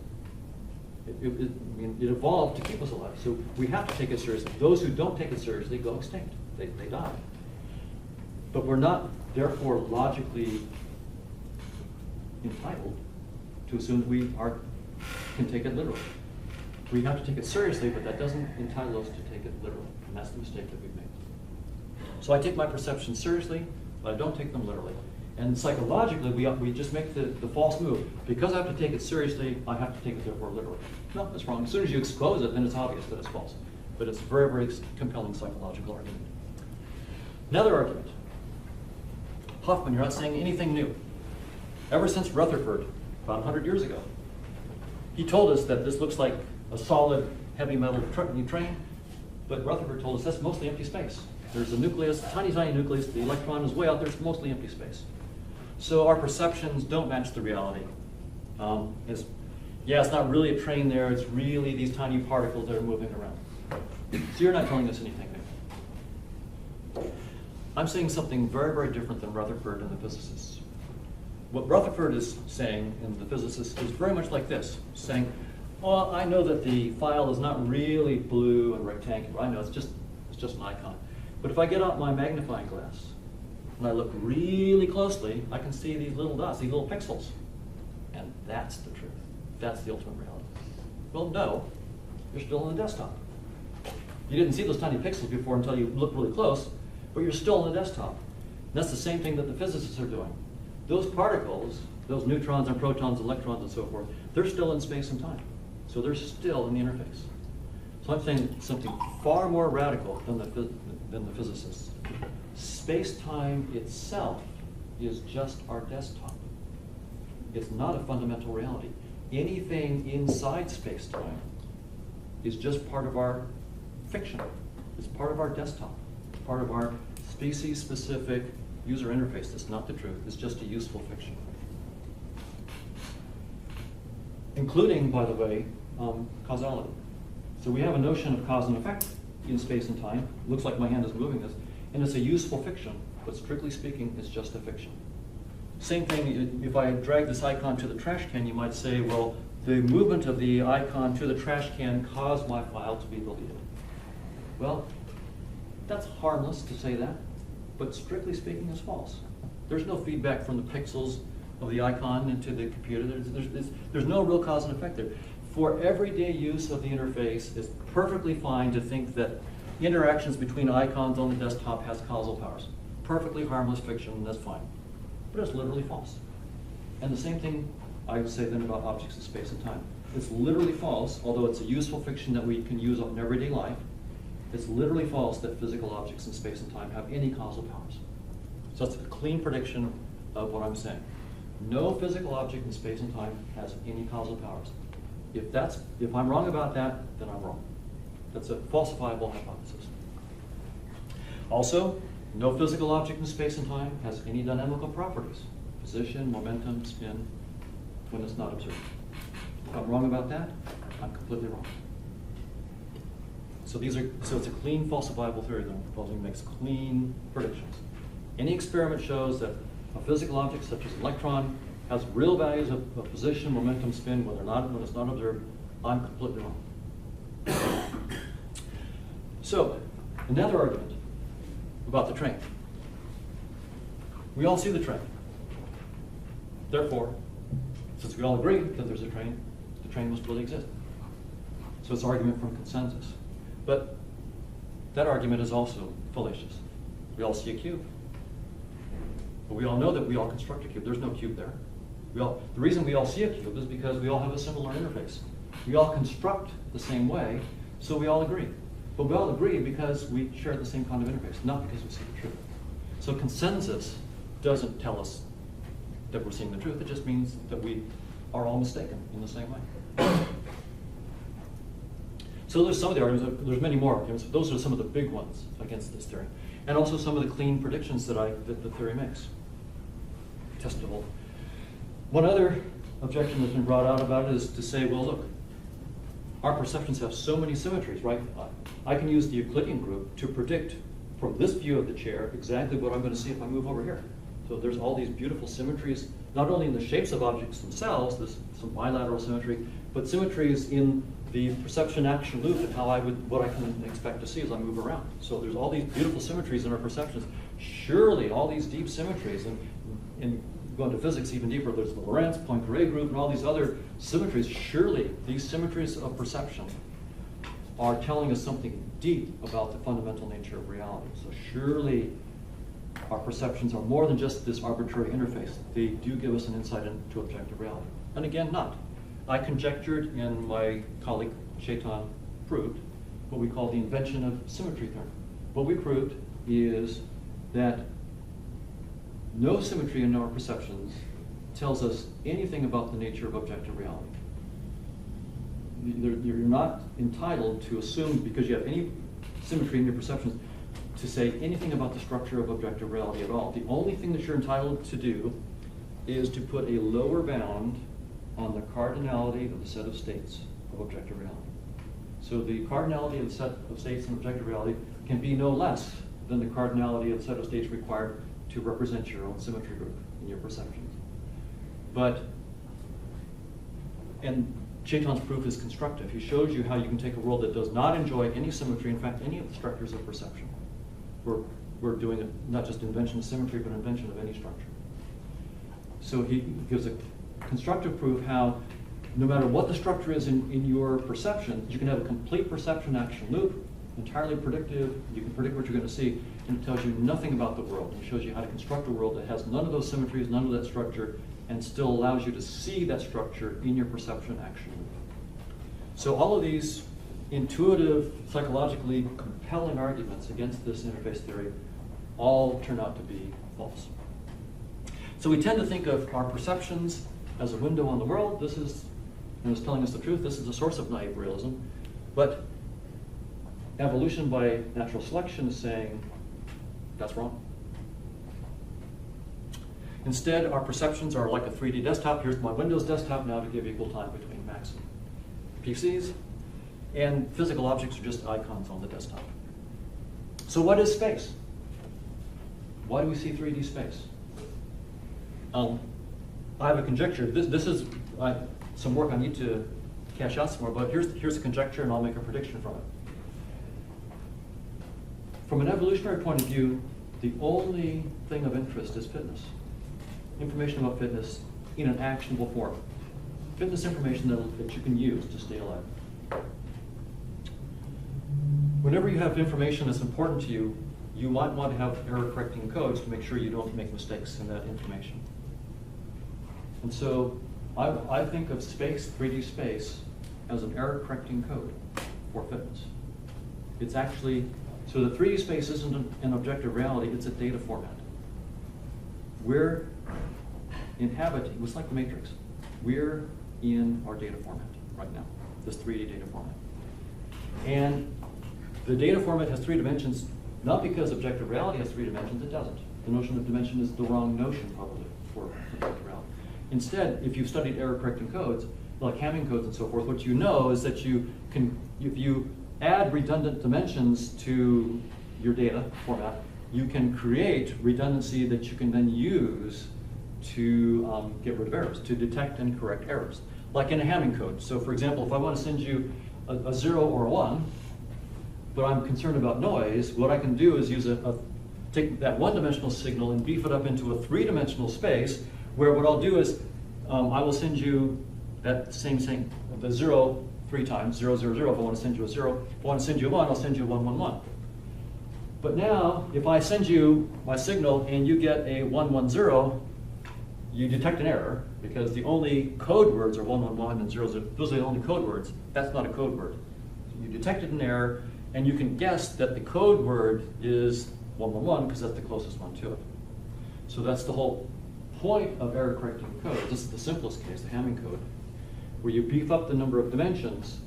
It evolved to keep us alive, so we have to take it seriously. Those who don't take it seriously go extinct. They die. But we're not, therefore, logically entitled to assume that we can take it literally. We have to take it seriously, but that doesn't entitle us to take it literally, and that's the mistake that we've made. So I take my perceptions seriously, but I don't take them literally. And psychologically, we just make the false move. Because I have to take it seriously, I have to take it therefore literally. No, that's wrong. As soon as you expose it, then it's obvious that it's false. But it's a very, very compelling psychological argument. Another argument. Hoffman, you're not saying anything new. Ever since Rutherford, about 100 years ago, he told us that this looks like a solid, heavy metal train, but Rutherford told us that's mostly empty space. There's a nucleus, tiny, tiny nucleus, the electron is way out there, it's mostly empty space. So our perceptions don't match the reality. It's not really a train there, it's really these tiny particles that are moving around. So you're not telling us anything new. I'm saying something very, very different than Rutherford and the physicists. What Rutherford is saying, and the physicists, is very much like this, saying, well, I know that the file is not really blue and rectangular. I know it's just an icon. But if I get out my magnifying glass and I look really closely, I can see these little dots, these little pixels. And that's the truth. That's the ultimate reality. Well, no, you're still on the desktop. You didn't see those tiny pixels before until you look really close, but you're still on the desktop. And that's the same thing that the physicists are doing. Those particles, those neutrons and protons, electrons and so forth, they're still in space and time. So they're still in the interface. So I'm saying something far more radical than the physicists. Space-time itself is just our desktop. It's not a fundamental reality. Anything inside space-time is just part of our fiction. It's part of our desktop, part of our species-specific user interface. That's not the truth. It's just a useful fiction. Including, by the way, causality. So we have a notion of cause and effect in space and time. Looks like my hand is moving this, and it's a useful fiction, but strictly speaking, it's just a fiction. Same thing, if I drag this icon to the trash can, you might say, well, the movement of the icon to the trash can caused my file to be deleted. Well, that's harmless to say that, but strictly speaking, it's false. There's no feedback from the pixels of the icon into the computer. There's no real cause and effect there. For everyday use of the interface, it's perfectly fine to think that interactions between icons on the desktop has causal powers. Perfectly harmless fiction, that's fine. But it's literally false. And the same thing I would say then about objects in space and time. It's literally false, although it's a useful fiction that we can use in everyday life. It's literally false that physical objects in space and time have any causal powers. So that's a clean prediction of what I'm saying. No physical object in space and time has any causal powers. If I'm wrong about that, then I'm wrong. That's a falsifiable hypothesis. Also, no physical object in space and time has any dynamical properties. Position, momentum, spin, when it's not observed. If I'm wrong about that, I'm completely wrong. So it's a clean falsifiable theory that I'm proposing, makes clean predictions. Any experiment shows that a physical object such as an electron has real values of position, momentum, spin, when it's not observed. I'm completely wrong. So, another argument about the train. We all see the train. Therefore, since we all agree that there's a train, the train must really exist. So it's an argument from consensus. But that argument is also fallacious. We all see a cube. But we all know that we all construct a cube. There's no cube there. The reason we all see a cube is because we all have a similar interface. We all construct the same way, so we all agree. But we all agree because we share the same kind of interface, not because we see the truth. So consensus doesn't tell us that we're seeing the truth. It just means that we are all mistaken in the same way. So there's some of the arguments, there's many more arguments, but those are some of the big ones against this theory. And also some of the clean predictions that the theory makes. Testable. One other objection that's been brought out about it is to say, well, look, our perceptions have so many symmetries, right? I can use the Euclidean group to predict from this view of the chair exactly what I'm going to see if I move over here. So there's all these beautiful symmetries, not only in the shapes of objects themselves, there's some bilateral symmetry, but symmetries in the perception action loop and what I can expect to see as I move around. So there's all these beautiful symmetries in our perceptions. Surely all these deep symmetries, and going to physics even deeper, there's the Lorentz, Poincaré group, and all these other symmetries. Surely these symmetries of perception are telling us something deep about the fundamental nature of reality. So surely our perceptions are more than just this arbitrary interface. They do give us an insight into objective reality. And again, not. I conjectured, and my colleague Chetan proved, what we call the invention of symmetry theorem. What we proved is that no symmetry in our perceptions tells us anything about the nature of objective reality. You're not entitled to assume, because you have any symmetry in your perceptions, to say anything about the structure of objective reality at all. The only thing that you're entitled to do is to put a lower bound on the cardinality of the set of states of objective reality. So the cardinality of the set of states in objective reality can be no less than the cardinality of the set of states required to represent your own symmetry group in your perceptions. And Chetan's proof is constructive. He shows you how you can take a world that does not enjoy any symmetry, in fact, any of the structures of perception. We're doing not just invention of symmetry, but invention of any structure. So he gives a constructive proof how no matter what the structure is in your perception, you can have a complete perception action loop, entirely predictive. You can predict what you're going to see, and it tells you nothing about the world. It shows you how to construct a world that has none of those symmetries, none of that structure, and still allows you to see that structure in your perception action loop. So all of these intuitive, psychologically compelling arguments against this interface theory all turn out to be false. So we tend to think of our perceptions as a window on the world. This is, and it's telling us the truth, this is the source of naive realism. But evolution by natural selection is saying that's wrong. Instead, our perceptions are like a 3D desktop. Here's my Windows desktop now to give equal time between Macs and PCs. And physical objects are just icons on the desktop. So what is space? Why do we see 3D space? I have a conjecture. This is some work I need to cash out some more, but here's a conjecture, and I'll make a prediction from it. From an evolutionary point of view, the only thing of interest is fitness. Information about fitness in an actionable form. Fitness information that you can use to stay alive. Whenever you have information that's important to you, you might want to have error-correcting codes to make sure you don't make mistakes in that information. And so I think of space, 3D space, as an error-correcting code for fitness. It's actually, so the 3D space isn't an objective reality, it's a data format. We're inhabiting, it's like the Matrix. We're in our data format right now, this 3D data format. And the data format has 3 dimensions, not because objective reality has 3 dimensions, it doesn't. The notion of dimension is the wrong notion, probably, for objective reality. Instead, if you've studied error-correcting codes, like Hamming codes and so forth, what you know is that you can, if you add redundant dimensions to your data format, you can create redundancy that you can then use to get rid of errors, to detect and correct errors, like in a Hamming code. So for example, if I want to send you a 0 or a 1, but I'm concerned about noise, what I can do is use take that one-dimensional signal and beef it up into a 3-dimensional space, where what I'll do is I will send you that same thing, the 0 3 times, 0, 0, 0, if I want to send you a 0. If I want to send you a 1, I'll send you a 1, 1, 1. But now, if I send you my signal and you get a 1, 1, 0, you detect an error, because the only code words are 1, 1, 1 and 0, 0. Those are the only code words. That's not a code word. You detected an error, and you can guess that the code word is 1, 1, 1, because that's the closest one to it. So that's the whole point of error correcting code. This is the simplest case, the Hamming code, where you beef up the number of dimensions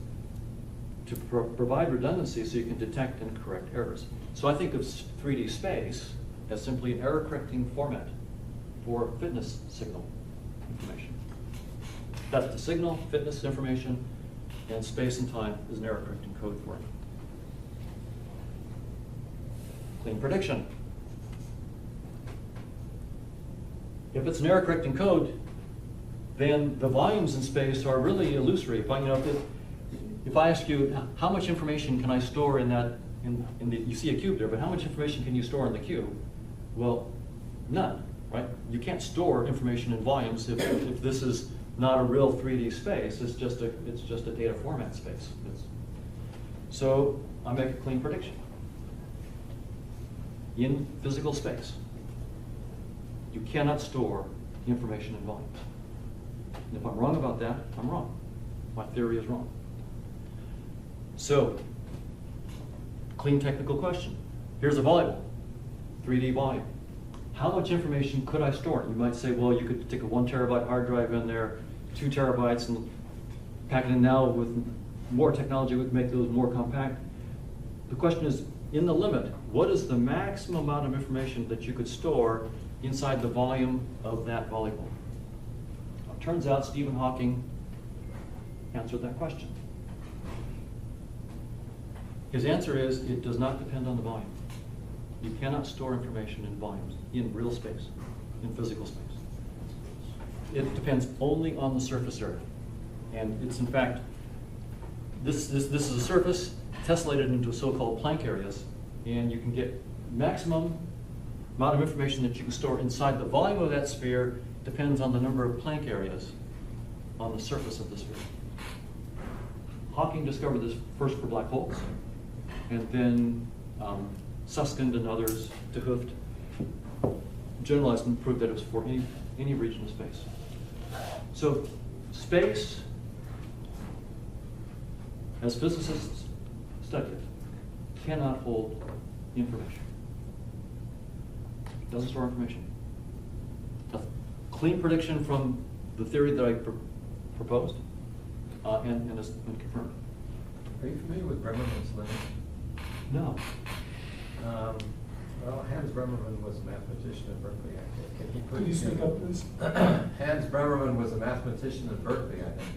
to provide redundancy so you can detect and correct errors. So I think of 3D space as simply an error correcting format for fitness signal information. That's the signal, fitness information, and space and time is an error correcting code for it. Clean prediction. If it's an error correcting code, then the volumes in space are really illusory. If I ask you, how much information can I store in that, you see a cube there, but how much information can you store in the cube? Well, none, right? You can't store information in volumes if this is not a real 3D space. It's just a data format space. So I make a clean prediction. In physical space, you cannot store information in volumes. And if I'm wrong about that, I'm wrong. My theory is wrong. So, clean technical question. Here's a volleyball, 3D volume. How much information could I store? You might say, well, you could take a 1 terabyte hard drive in there, 2 terabytes, and pack it in now with more technology would make those more compact. The question is, in the limit, what is the maximum amount of information that you could store inside the volume of that volleyball? It turns out Stephen Hawking answered that question. His answer is, it does not depend on the volume. You cannot store information in volumes, in real space, in physical space. It depends only on the surface area. And it's in fact, this is a surface tessellated into so-called Planck areas, and you can get maximum amount of information that you can store inside the volume of that sphere depends on the number of Planck areas on the surface of the sphere. Hawking discovered this first for black holes, and then Susskind and others, de Hooft, generalized and proved that it was for any region of space. So space, as physicists study it, cannot hold information. It doesn't store information. A clean prediction from the theory that I proposed and confirmed. Are you familiar with Bremerman's limit? No. Well, Hans Bremerman was a mathematician at Berkeley, I think. And he put Could you speak up, please? Hans Bremerman was a mathematician at Berkeley, I think.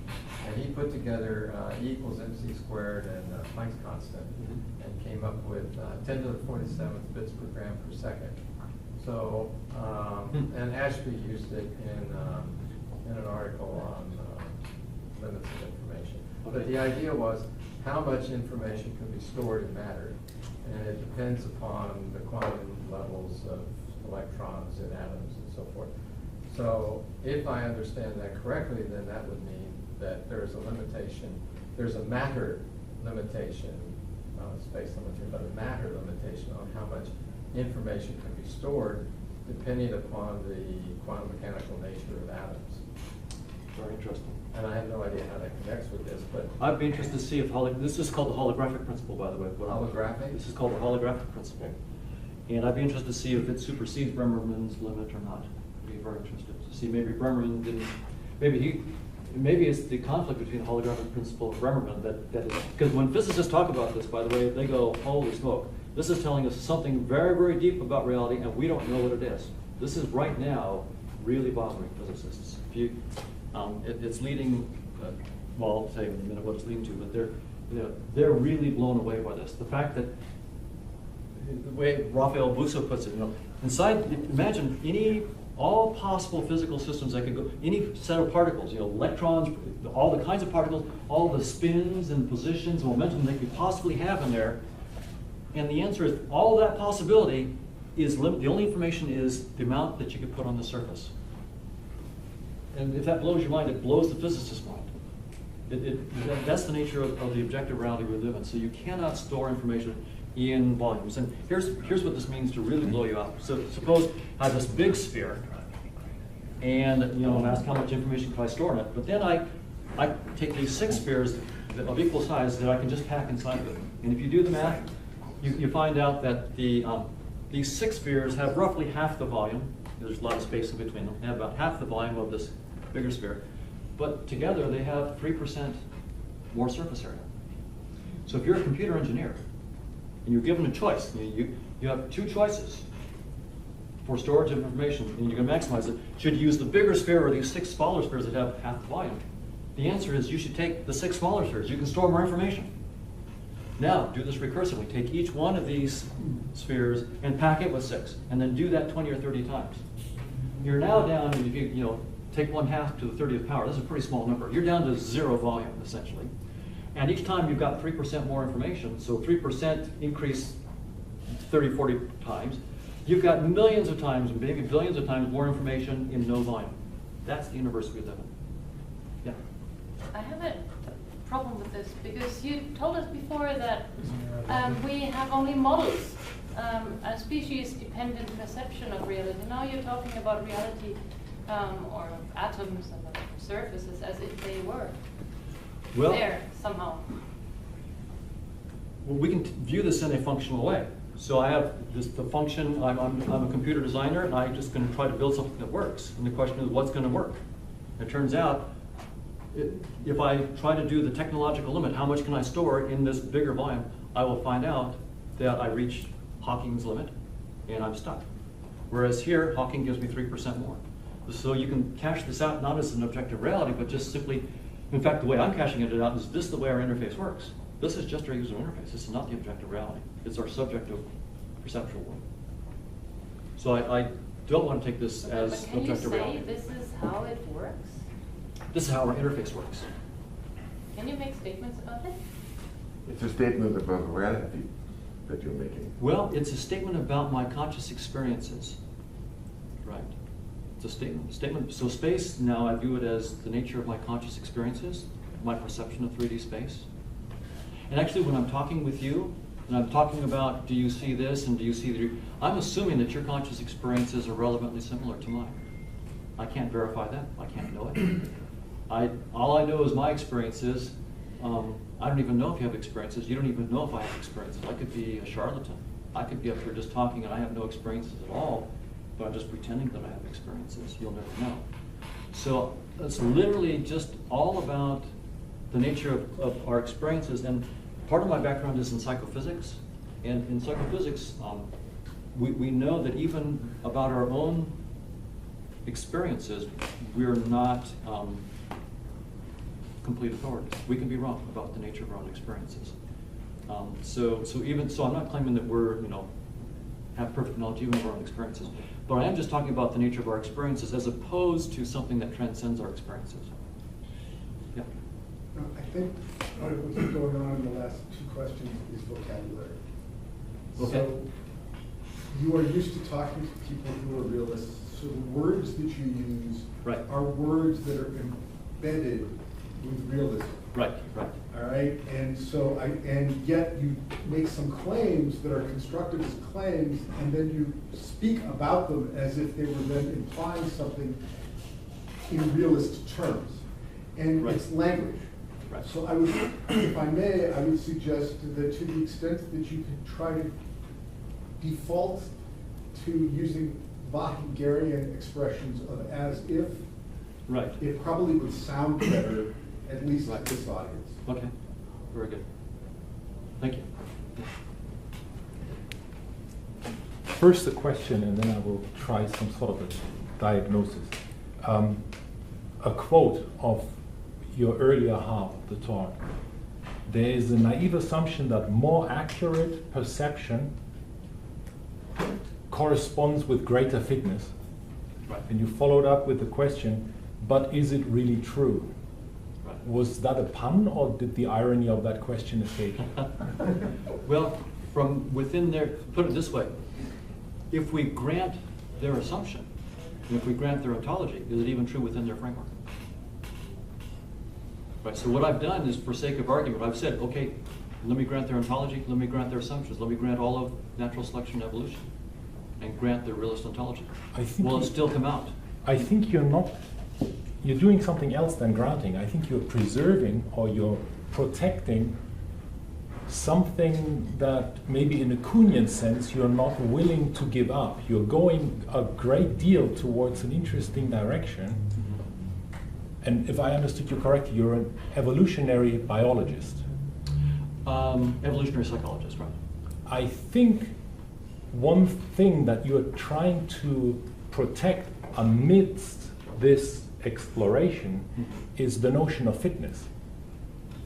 And he put together E equals mc squared and Planck's constant, and came up with 10 to the 47th bits per gram per second. So, and Ashby used it in an article on limits of information. But the idea was how much information can be stored in matter, and it depends upon the quantum levels of electrons in atoms and so forth. So if I understand that correctly, then that would mean that there's a limitation, there's a matter limitation, not a space limitation, but a matter limitation on how much information can be stored depending upon the quantum mechanical nature of atoms. Very interesting. And I have no idea how that connects with this, but I'd be interested to see if this is called the holographic principle, by the way. Holographic? This is called the holographic principle. And I'd be interested to see if it supersedes Bremerman's limit or not. I'd be very interested to see maybe Bremerman didn't, maybe it's the conflict between the holographic principle and Bremerman that is, because when physicists talk about this, by the way, they go, holy smoke, this is telling us something very, very deep about reality and we don't know what it is. This is right now really bothering physicists. If you, it's leading, well, I'll tell you in a minute what it's leading to, but they're really blown away by this. The fact that, the way Raphael Busso puts it, inside, imagine all possible physical systems that could go, any set of particles, electrons, all the kinds of particles, all the spins and positions, momentum they could possibly have in there. And the answer is, all that possibility is the only information is the amount that you could put on the surface. And if that blows your mind, it blows the physicist's mind. That's the nature of the objective reality we live in. So you cannot store information in volumes. And here's what this means to really blow you out. So suppose I have this big sphere, and I'm asked how much information can I store in it. But then I take these 6 spheres of equal size that I can just pack inside of it. And if you do the math, you find out that these 6 spheres have roughly half the volume, There's a lot of space in between them. They have about half the volume of this bigger sphere. But together, they have 3% more surface area. So if you're a computer engineer, and you're given a choice, you have two choices for storage of information, and you're going to maximize it. Should you use the bigger sphere or these 6 smaller spheres that have half the volume? The answer is you should take the 6 smaller spheres. You can store more information. Now, do this recursively. Take each one of these spheres and pack it with 6, and then do that 20 or 30 times. You're now down, if you take 1/2 to the 30th power, that's a pretty small number. You're down to 0 volume, essentially. And each time you've got 3% more information, so 3% increase 30, 40 times. You've got millions of times, maybe billions of times more information in no volume. That's the universe we live in. Yeah. I have a problem with this because you told us before that we have only models, a species-dependent perception of reality. Now you're talking about reality or atoms and surfaces as if they were there somehow. Well, we can view this in a functional way. So I have the function, I'm a computer designer, and I'm just going to try to build something that works. And the question is, what's going to work? It turns out, if I try to do the technological limit, how much can I store in this bigger volume, I will find out that I reach Hawking's limit, and I'm stuck. Whereas here, Hawking gives me 3% more. So you can cache this out not as an objective reality, but just simply, in fact, the way I'm caching it out is this the way our interface works. This is just our user interface. This is not the objective reality. It's our subjective perceptual world. So I don't want to take this as But can you objective say reality. this is how it works? This is how our interface works. Can you make statements about it? It's a statement about reality that you're making. Well, it's a statement about my conscious experiences. Right. It's a statement. So space, now I view it as the nature of my conscious experiences, my perception of 3D space. And actually, when I'm talking with you, and I'm talking about do you see this and do you see the, I'm assuming that your conscious experiences are relevantly similar to mine. I can't verify that. I can't know it. All I know is my experiences. I don't even know if you have experiences. You don't even know if I have experiences. I could be a charlatan. I could be up here just talking and I have no experiences at all, but I'm just pretending that I have experiences. You'll never know. So it's literally just all about the nature of our experiences. And part of my background is in psychophysics. And in psychophysics, we know that even about our own experiences, we're not complete authorities. We can be wrong about the nature of our own experiences. So I'm not claiming that we're, have perfect knowledge even of our own experiences. But I am just talking about the nature of our experiences as opposed to something that transcends our experiences. Yeah. I think what's been going on in the last 2 questions is vocabulary. Okay. So you are used to talking to people who are realists. So the words that you use are words that are embedded with realism. Right. All right, and so and yet you make some claims that are constructed as claims, and then you speak about them as if they were then implying something in realist terms, and it's language. Right. So I would, if I may, I would suggest that to the extent that you could try to default to using Wagnerian expressions of as if, it probably would sound better, at least to this audience. Okay, very good. Thank you. First a question, and then I will try some sort of a diagnosis. A quote of your earlier half of the talk. There is a naive assumption that more accurate perception corresponds with greater fitness. Right. And you followed up with the question, but is it really true? Right. Was that a pun, or did the irony of that question escape? Well, from within their, put it this way, if we grant their assumption, and if we grant their ontology, is it even true within their framework? Right, so what I've done is, for sake of argument, I've said, okay, let me grant their ontology, let me grant their assumptions, let me grant all of natural selection and evolution, and grant their realist ontology. Will it still come out? I think you're doing something else than granting. I think you're preserving or you're protecting something that maybe in a Kuhnian sense you're not willing to give up. You're going a great deal towards an interesting direction. And if I understood you correctly, you're an evolutionary biologist. Evolutionary psychologist, right? I think one thing that you're trying to protect amidst this exploration is the notion of fitness.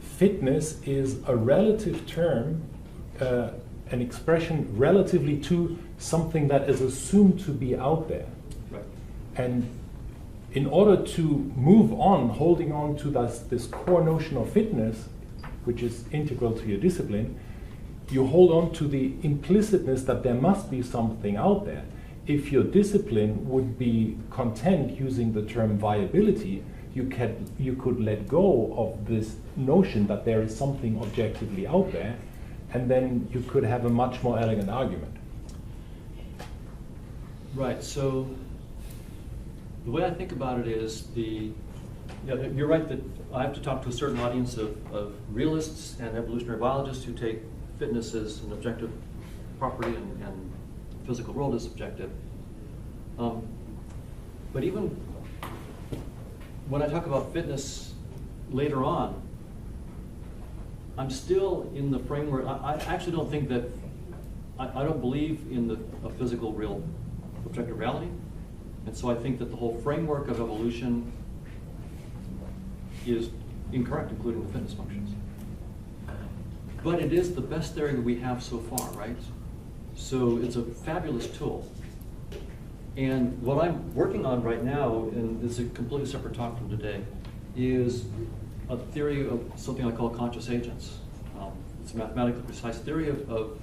Fitness is a relative term, an expression relatively to something that is assumed to be out there. Right. And in order to move on, holding on to this core notion of fitness, which is integral to your discipline, you hold on to the implicitness that there must be something out there. If your discipline would be content using the term viability, you could let go of this notion that there is something objectively out there, and then you could have a much more elegant argument. Right, so the way I think about it is you're right that I have to talk to a certain audience of realists and evolutionary biologists who take fitness as an objective property and physical world as subjective. But even when I talk about fitness later on, I'm still in the framework. I actually don't think that, I don't believe in a physical real objective reality. And so I think that the whole framework of evolution is incorrect, including the fitness functions. But it is the best theory that we have so far, right? So it's a fabulous tool. And what I'm working on right now, and it's a completely separate talk from today, is a theory of something I call conscious agents. It's a mathematically precise theory of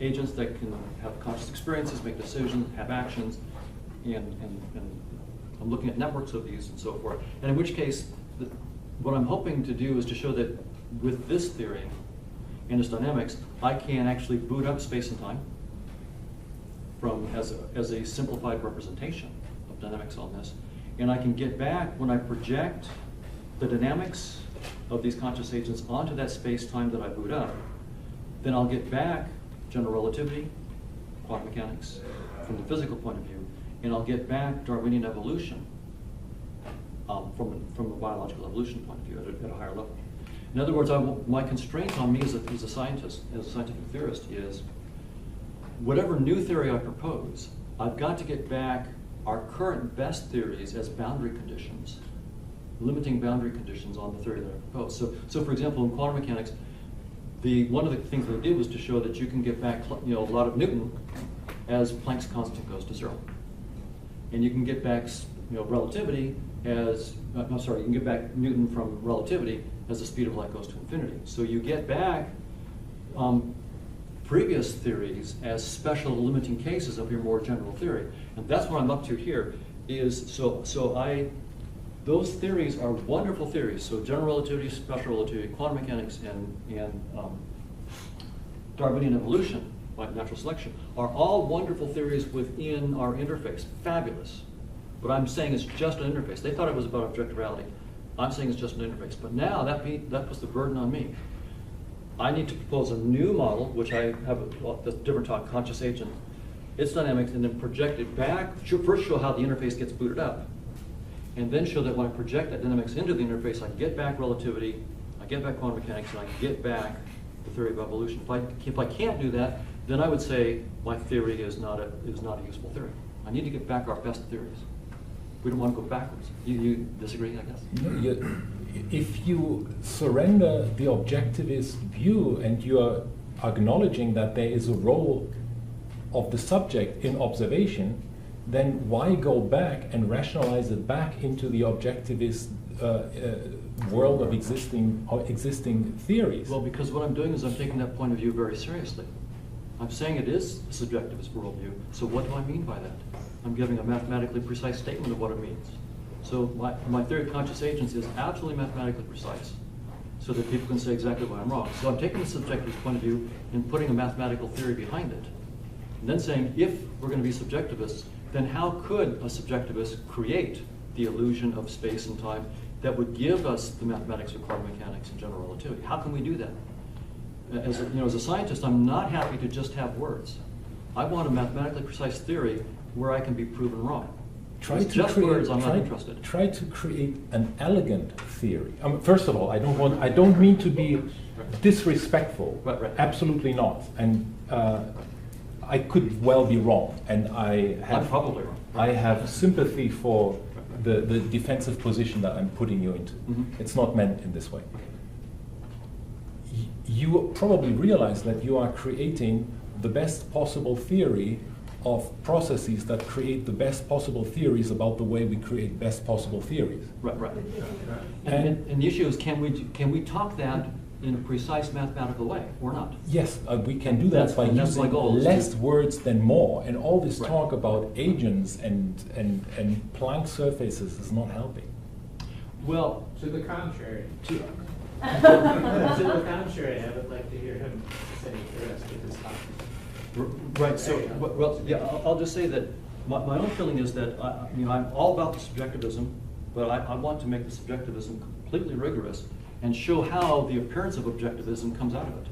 agents that can have conscious experiences, make decisions, have actions, and I'm looking at networks of these and so forth. And in which case, what I'm hoping to do is to show that with this theory and its dynamics, I can actually boot up space and time as a simplified representation of dynamics on this. And I can get back, when I project the dynamics of these conscious agents onto that space-time that I boot up, then I'll get back general relativity, quantum mechanics, from the physical point of view, and I'll get back Darwinian evolution from a biological evolution point of view at a higher level. In other words, my constraint on me as a scientist, as a scientific theorist, is whatever new theory I propose, I've got to get back our current best theories as boundary conditions, limiting boundary conditions on the theory that I propose. So for example, in quantum mechanics, one of the things we did was to show that you can get back a lot of Newton as Planck's constant goes to 0. And you can get back relativity as, you can get back Newton from relativity as the speed of light goes to infinity. So you get back previous theories as special limiting cases of your more general theory. And that's what I'm up to here, is those theories are wonderful theories. So general relativity, special relativity, quantum mechanics, and Darwinian evolution, like natural selection, are all wonderful theories within our interface. Fabulous. But I'm saying it's just an interface. They thought it was about objective reality. I'm saying it's just an interface. But now that puts the burden on me. I need to propose a new model, which I have a different talk, conscious agent, its dynamics, and then project it back. First show how the interface gets booted up, and then show that when I project that dynamics into the interface, I get back relativity, I get back quantum mechanics, and I get back the theory of evolution. If I can't do that, then I would say my theory is not a useful theory. I need to get back our best theories. We don't want to go backwards. You disagree, I guess? If you surrender the objectivist view and you're acknowledging that there is a role of the subject in observation, then why go back and rationalize it back into the objectivist world of existing theories? Well, because what I'm doing is I'm taking that point of view very seriously. I'm saying it is a subjectivist worldview, so what do I mean by that? I'm giving a mathematically precise statement of what it means. So my theory of conscious agents is absolutely mathematically precise, so that people can say exactly why I'm wrong. So I'm taking the subjectivist point of view and putting a mathematical theory behind it. And then saying, if we're going to be subjectivists, then how could a subjectivist create the illusion of space and time that would give us the mathematics of quantum mechanics and general relativity? How can we do that? as a scientist, I'm not happy to just have words. I want a mathematically precise theory where I can be proven wrong. It's just words, I'm not interested. Try to create an elegant theory. First of all, I don't mean to be disrespectful. Right. Absolutely not. And I could well be wrong, and I'm probably wrong. I have sympathy for the defensive position that I'm putting you into. It's not meant in this way. You probably realize that you are creating the best possible theory of processes that create the best possible theories about the way we create best possible theories. Right. And the issue is, can we talk that in a precise mathematical way or not? Yes, we can do that by that's my using goal, less words than more. And all this Right. talk about agents and Planck surfaces is not helping. Well, To the contrary. To the contrary, I would like to hear him say the rest of his topic. right. So, well, yeah. I'll just say that my own feeling is that I'm all about the subjectivism, but I want to make the subjectivism completely rigorous and show how the appearance of objectivism comes out of it.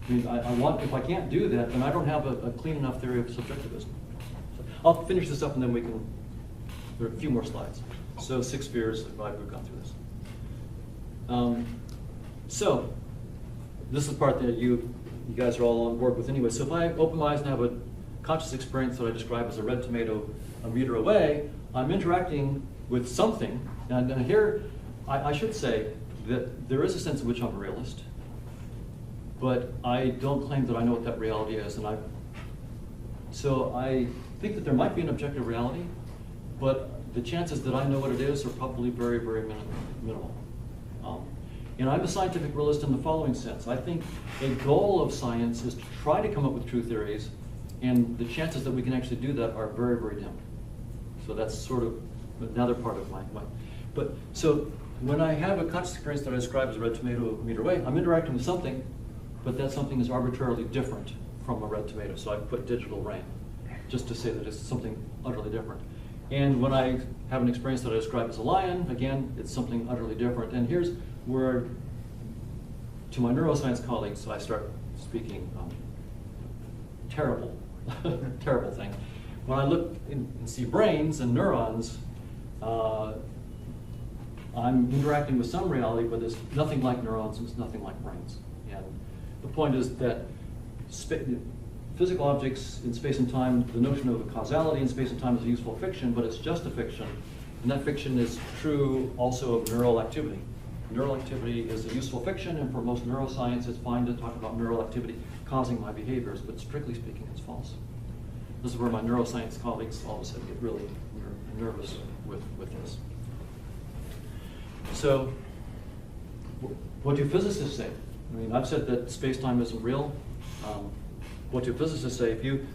I mean, I want, if I can't do that, then I don't have a clean enough theory of subjectivism. So I'll finish this up and then there are a few more slides. So 6 spheres, we've gone through this. So this is the part that you guys are all on board with anyway. So if I open my eyes and have a conscious experience that I describe as a red tomato a meter away, I'm interacting with something. And here, I should say that there is a sense in which I'm a realist, but I don't claim that I know what that reality is. So I think that there might be an objective reality, but the chances that I know what it is are probably very, very minimal. And I'm a scientific realist in the following sense. I think a goal of science is to try to come up with true theories, and the chances that we can actually do that are very, very dim. So that's sort of another part of my but so when I have a conscious experience that I describe as a red tomato a meter away, I'm interacting with something, but that something is arbitrarily different from a red tomato. So I put digital rain, just to say that it's something utterly different. And when I have an experience that I describe as a lion, again, it's something utterly different. And here's where, to my neuroscience colleagues, I start speaking terrible, terrible thing. When I look and see brains and neurons, I'm interacting with some reality, but it's nothing like neurons and it's nothing like brains. And the point is that physical objects in space and time, the notion of a causality in space and time is a useful fiction, but it's just a fiction. And that fiction is true also of neural activity. Neural activity is a useful fiction, and for most neuroscience, it's fine to talk about neural activity causing my behaviors, but strictly speaking, it's false. This is where my neuroscience colleagues all of a sudden get really nervous with this. So, what do physicists say? I mean, I've said that space-time isn't real. What do physicists say? If you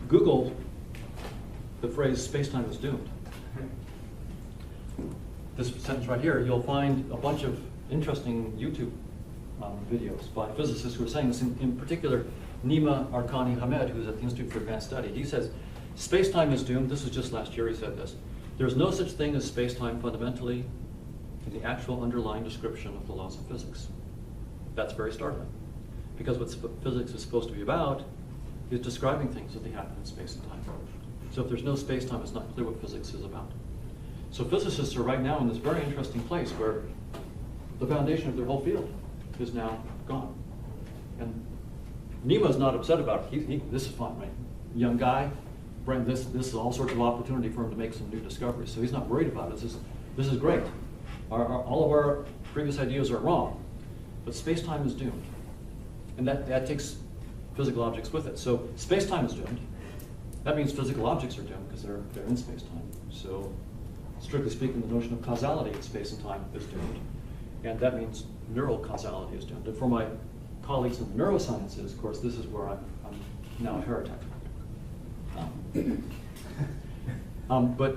Google the phrase space-time is doomed, this sentence right here, you'll find a bunch of interesting YouTube videos by physicists who are saying this. In particular, Nima Arkani Hamed, who's at the Institute for Advanced Study, he says, space-time is doomed. This was just last year he said this. There's no such thing as space-time fundamentally in the actual underlying description of the laws of physics. That's very startling, because what physics is supposed to be about is describing things that they happen in space and time. So if there's no space-time, it's not clear what physics is about. So physicists are right now in this very interesting place where the foundation of their whole field is now gone. And Nima's not upset about it. This is fun, right? Young guy, this is all sorts of opportunity for him to make some new discoveries. So he's not worried about it. This is great. All of our previous ideas are wrong, but space-time is doomed. And that takes physical objects with it. So space-time is doomed. That means physical objects are doomed because they're in space-time. So strictly speaking, the notion of causality in space and time is doomed. And that means neural causality is doomed. And for my colleagues in the neurosciences, of course, this is where I'm now a heretic. But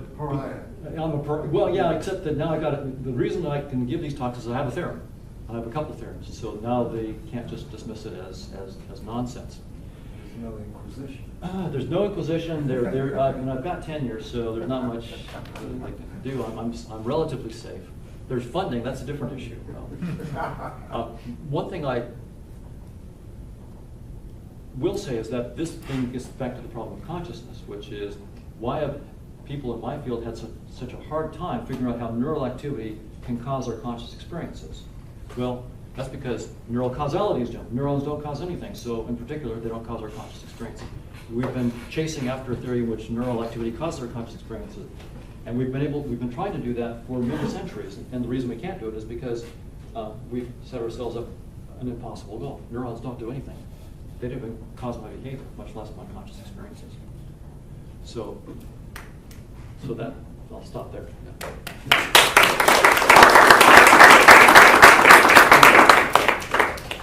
I'm well, yeah, except that now I got it. The reason I can give these talks is I have a theorem. I have a couple of theorems, so now they can't just dismiss it as nonsense. There's no inquisition. There's no inquisition. And I've got tenure, so there's not much I can do. I'm relatively safe. There's funding. That's a different issue. One thing will say is that this thing gets back to the problem of consciousness, which is why have people in my field had such a hard time figuring out how neural activity can cause our conscious experiences? Well, that's because neural causality is junk. Neurons don't cause anything, so in particular, they don't cause our conscious experiences. We've been chasing after a theory in which neural activity causes our conscious experiences, and we've been trying to do that for many centuries. And the reason we can't do it is because we've set ourselves up an impossible goal. Neurons don't do anything. They don't even cause my behavior, much less my conscious experiences. So that I'll stop there.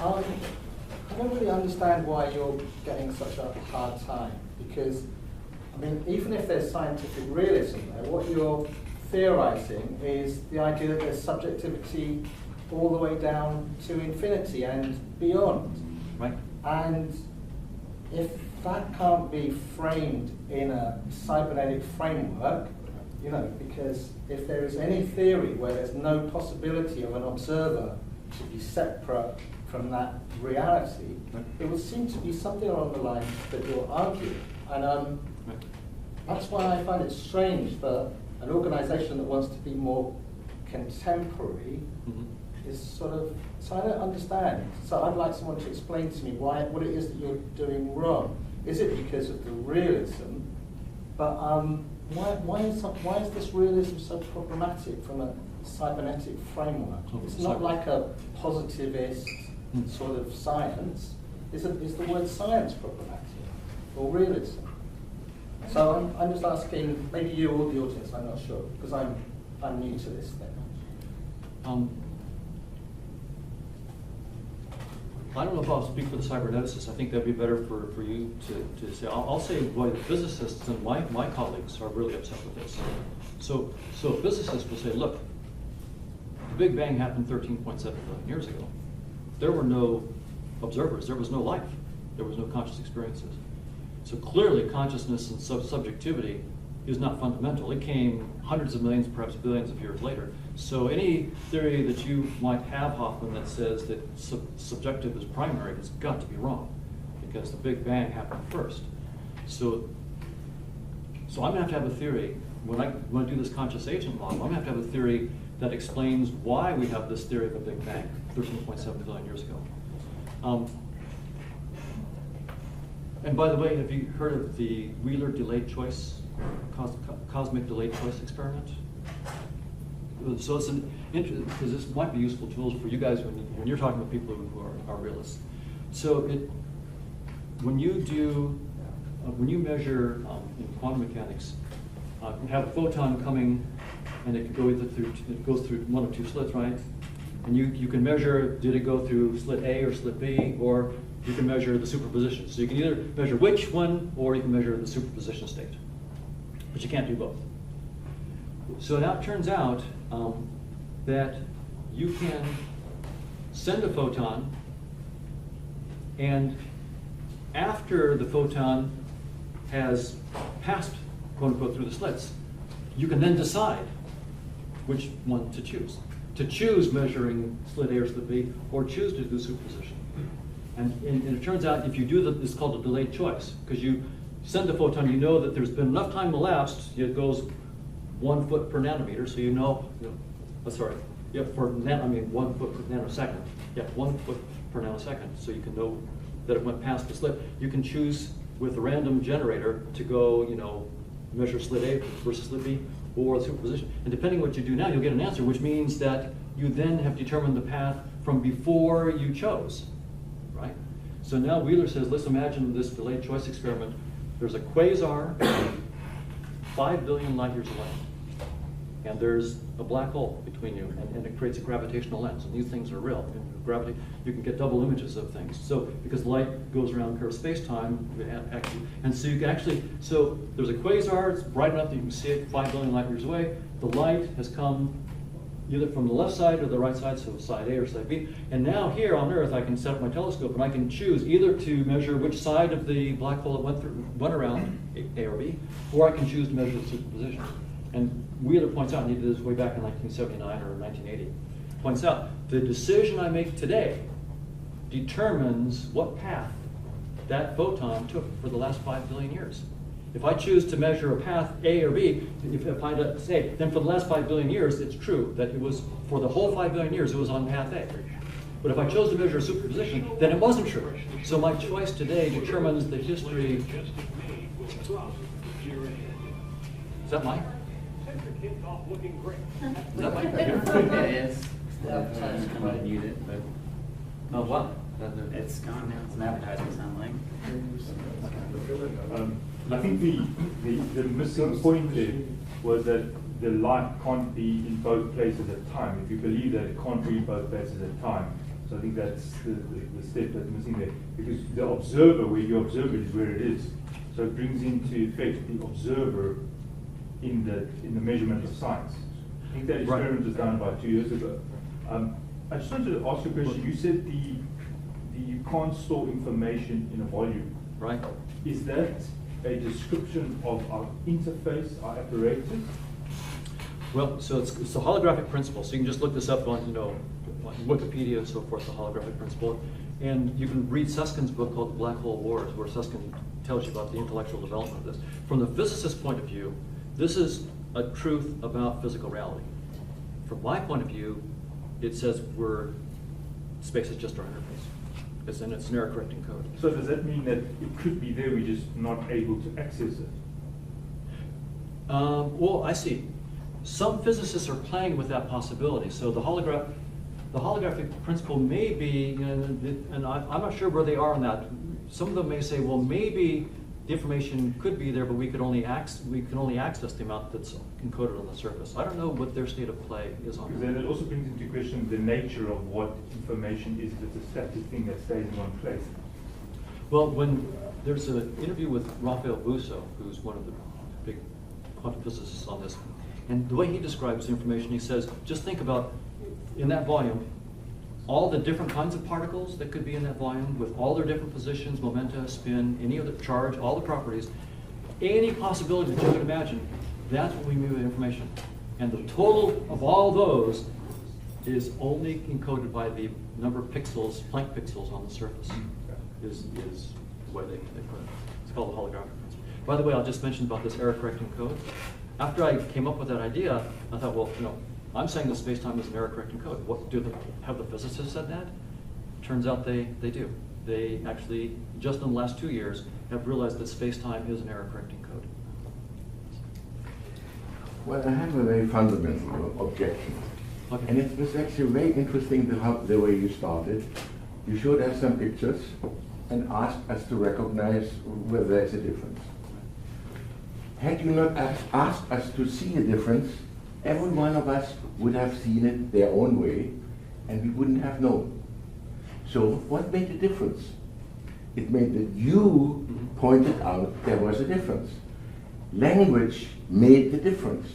I don't really understand why you're getting such a hard time, because, I mean, even if there's scientific realism there, what you're theorizing is the idea that there's subjectivity all the way down to infinity and beyond. Right. And if that can't be framed in a cybernetic framework, you know, because if there is any theory where there's no possibility of an observer to be separate from that reality, it would seem to be something along the lines that you're arguing. And that's why I find it strange that an organization that wants to be more contemporary is sort of, so I don't understand. So I'd like someone to explain to me what it is that you're doing wrong. Is it because of the realism? But why is this realism so problematic from a cybernetic framework? It's not like a positivist sort of science. Is the word science problematic or realism? So I'm just asking, maybe you or the audience, I'm not sure, because I'm new to this thing. I don't know if I'll speak for the cyberneticists. I think that'd be better for you to say. I'll say why the physicists and my colleagues are really upset with this. So physicists will say, look, the Big Bang happened 13.7 billion years ago. There were no observers. There was no life. There was no conscious experiences. So clearly, consciousness and subjectivity is not fundamental. It came hundreds of millions, perhaps billions of years later. So any theory that you might have, Hoffman, that says that subjective is primary has got to be wrong, because the Big Bang happened first. So I'm going to have a theory, when I do this conscious agent model, I'm going to have a theory that explains why we have this theory of a Big Bang 13.7 billion years ago. And by the way, have you heard of the Wheeler delayed choice, cosmic delayed choice experiment? So it's an interesting, because this might be useful tools for you guys when you're talking with people who are realists. So when you measure in quantum mechanics, you have a photon coming, and it goes through one of two slits, right? And you can measure, did it go through slit A or slit B, or you can measure the superposition. So you can either measure which one, or you can measure the superposition state. But you can't do both. So now it turns out that you can send a photon, and after the photon has passed, quote unquote, through the slits, you can then decide which one to choose. To choose measuring slit A or slit B, or choose to do superposition. And it turns out if you do it's called a delayed choice, because you send the photon, you know that there's been enough time elapsed, it goes 1 foot per nanometer, so you know 1 foot per nanosecond. Yeah, 1 foot per nanosecond, so you can know that it went past the slit. You can choose with a random generator to go, measure slit A versus slit B, or superposition. And depending on what you do now, you'll get an answer, which means that you then have determined the path from before you chose, right? So now Wheeler says, let's imagine this delayed choice experiment. There's a quasar 5 billion light years away, and there's a black hole between you, and it creates a gravitational lens, and these things are real. In gravity, you can get double images of things. So because light goes around curved space-time, and so you can actually, so there's a quasar, it's bright enough that you can see it 5 billion light years away. The light has come either from the left side or the right side, so side A or side B. And now here on Earth, I can set up my telescope, and I can choose either to measure which side of the black hole it went around, A or B, or I can choose to measure the superposition. And Wheeler points out, and he did this way back in 1979 or 1980, points out, the decision I make today determines what path that photon took for the last 5 billion years. If I choose to measure a path A or B, if I say, then for the last 5 billion years, it's true that it was, for the whole 5 billion years, it was on path A. But if I chose to measure a superposition, then it wasn't true. So my choice today determines the history. Is that mine? Is that mine? It is. I'm gonna mute it, but Oh, wow. it's gone now. It's an advertisement sound like. I think the missing point there was that the light can't be in both places at a time. If you believe that it can't be in both places at a time, so I think that's the step that's missing there. Because the observer, where you observe it, is where it is. So it brings into effect the observer in the measurement of science. I think that experiment was done about 2 years ago. I just wanted to ask you a question. You said you can't store information in a volume. Right. Is that a description of our interface, our apparatus? Well, so it's the holographic principle. So you can just look this up on, Wikipedia and so forth, the holographic principle. And you can read Susskind's book called The Black Hole Wars, where Susskind tells you about the intellectual development of this. From the physicist's point of view, this is a truth about physical reality. From my point of view, it says space is just our interface. It's an error correcting code. So does that mean that it could be there, we're just not able to access it? Well, I see. Some physicists are playing with that possibility. So the holographic principle may be, and I'm not sure where they are on that. Some of them may say, well, maybe the information could be there, but we can only access the amount that's encoded on the surface. I don't know what their state of play is on Because that. then it also brings into question the nature of what information is, if it's a static thing that stays in one place. Well, when there's an interview with Raphael Busso, who's one of the big quantum physicists on this, and the way he describes information, he says, just think about, in that volume, all the different kinds of particles that could be in that volume, with all their different positions, momenta, spin, any other charge, all the properties, any possibility that you could imagine, that's what we mean by information. And the total of all those is only encoded by the number of pixels, Planck pixels on the surface, is the way they put it. It's called the holographic principle. By the way, I'll just mention about this error correcting code. After I came up with that idea, I thought, well, I'm saying that space-time is an error correcting code. Have the physicists said that? Turns out they do. They actually, just in the last 2 years, have realized that space-time is an error correcting code. Well, I have a very fundamental objection. Okay. And it was actually very interesting the way you started. You showed us some pictures and asked us to recognize whether there's a difference. Had you not asked us to see a difference, every one of us would have seen it their own way, and we wouldn't have known. So what made the difference? It made that you pointed out there was a difference. Language made the difference.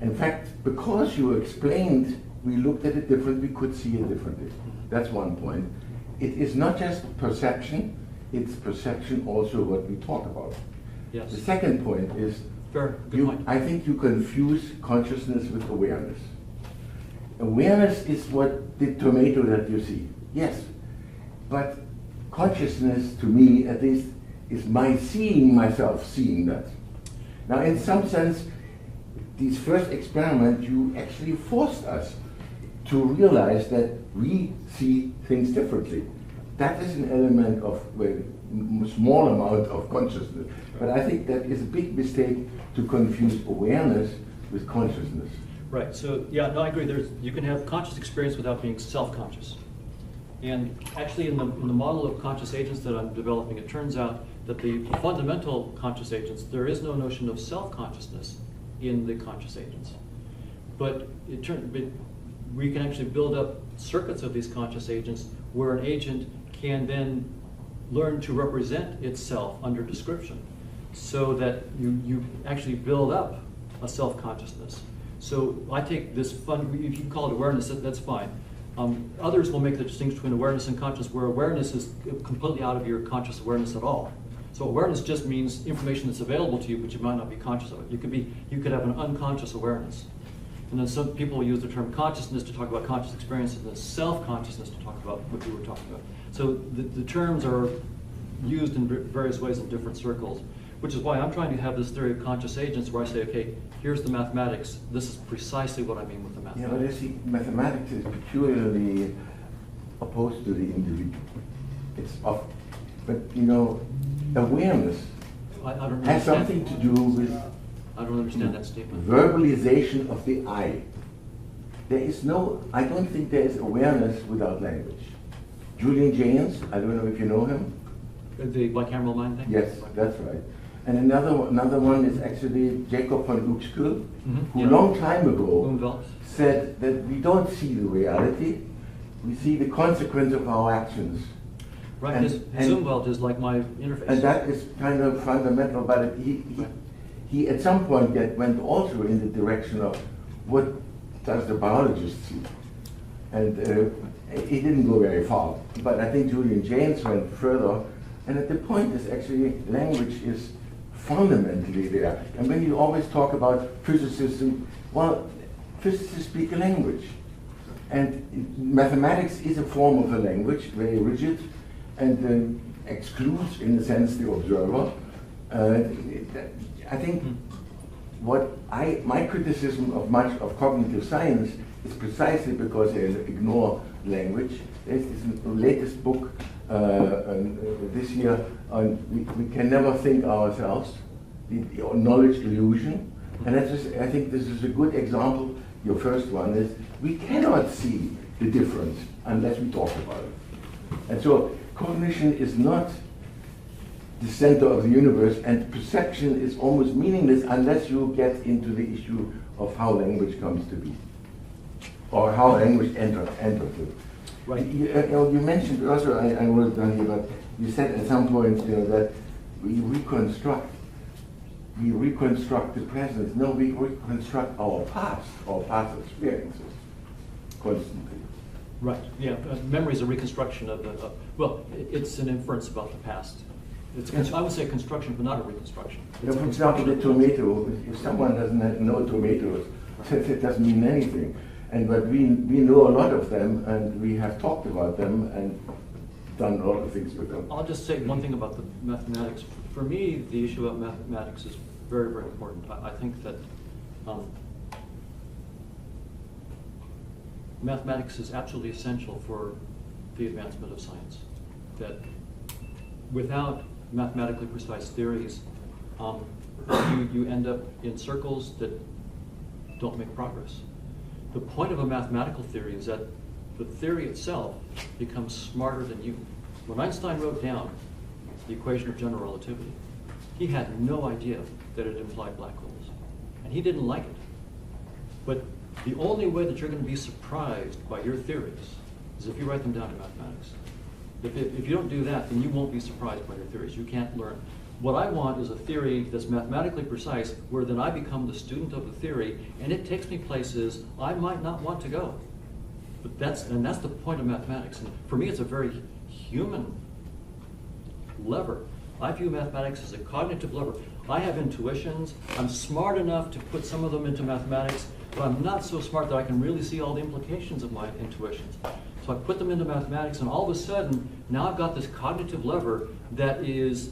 In fact, because you explained, we looked at it differently, we could see it differently. That's one point. It is not just perception, it's perception also what we talk about. Yes. The second point is, Fair. Good point. I think you confuse consciousness with awareness. Awareness is what the tomato that you see. Yes. But consciousness, to me at least, is my seeing myself seeing that. Now, in some sense, these first experiments, you actually forced us to realize that we see things differently. That is an element of a small amount of consciousness. But I think that is a big mistake to confuse awareness with consciousness. Right, so yeah, no, I agree. You can have conscious experience without being self-conscious. And actually in the model of conscious agents that I'm developing, it turns out that the fundamental conscious agents, there is no notion of self-consciousness in the conscious agents. But we can actually build up circuits of these conscious agents where an agent can then learn to represent itself under description, so that you actually build up a self-consciousness. So I take this if you call it awareness, that's fine. Others will make the distinction between awareness and consciousness, where awareness is completely out of your conscious awareness at all. So awareness just means information that's available to you, but you might not be conscious of it. You could have an unconscious awareness. And then some people will use the term consciousness to talk about conscious experience, and then self-consciousness to talk about what you were talking about. So the terms are used in various ways in different circles, which is why I'm trying to have this theory of conscious agents where I say, okay, here's the mathematics. This is precisely what I mean with the Yeah, mathematics. but you see, mathematics is peculiarly opposed to the individual. It's of, but you know, awareness I don't has understand. something to do with I don't understand that statement. verbalization of the I. There is no, I don't think there is awareness without language. Julian Jaynes, I don't know if you know him. The bicameral mind thing? Yes, that's right. And another one is actually Jacob von Uexküll, who Yeah. long time ago Umwelt. said that we don't see the reality, we see the consequence of our actions. Right, And- his and- Umwelt is like my interface. And that is kind of fundamental, but he at some point went also in the direction of what does the biologist see? And he didn't go very far. But I think Julian Jaynes went further. And at the point is actually language is fundamentally there. And when you always talk about physicists, well, physicists speak a language. And mathematics is a form of a language, very rigid, and excludes, in a sense, the observer. I think my criticism of much of cognitive science is precisely because they ignore language. There's this latest book this year on we can never think ourselves, the knowledge illusion. And I think this is a good example. Your first one is we cannot see the difference unless we talk about it. And so cognition is not the center of the universe, and perception is almost meaningless unless you get into the issue of how language comes to be, or how language enters it. Right. You mentioned also, I wrote down here, but you said at some point that we reconstruct the present. No, we reconstruct our past experiences constantly. Right, yeah, memory is a reconstruction of the, well, it's an inference about the past. I would say construction, but not a reconstruction. It's a For example, the construction. tomato, if someone doesn't know tomatoes, it doesn't mean anything. But we know a lot of them, and we have talked about them and done a lot of things with them. I'll just say one thing about the mathematics. For me, the issue about mathematics is very, very important. I think that mathematics is absolutely essential for the advancement of science. That without mathematically precise theories, you end up in circles that don't make progress. The point of a mathematical theory is that the theory itself becomes smarter than you. When Einstein wrote down the equation of general relativity, he had no idea that it implied black holes. And he didn't like it. But the only way that you're going to be surprised by your theories is if you write them down in mathematics. If you don't do that, then you won't be surprised by your theories. You can't learn. What I want is a theory that's mathematically precise, where then I become the student of the theory, and it takes me places I might not want to go. But that's the point of mathematics. And for me, it's a very human lever. I view mathematics as a cognitive lever. I have intuitions. I'm smart enough to put some of them into mathematics, but I'm not so smart that I can really see all the implications of my intuitions. So I put them into mathematics, and all of a sudden, now I've got this cognitive lever that is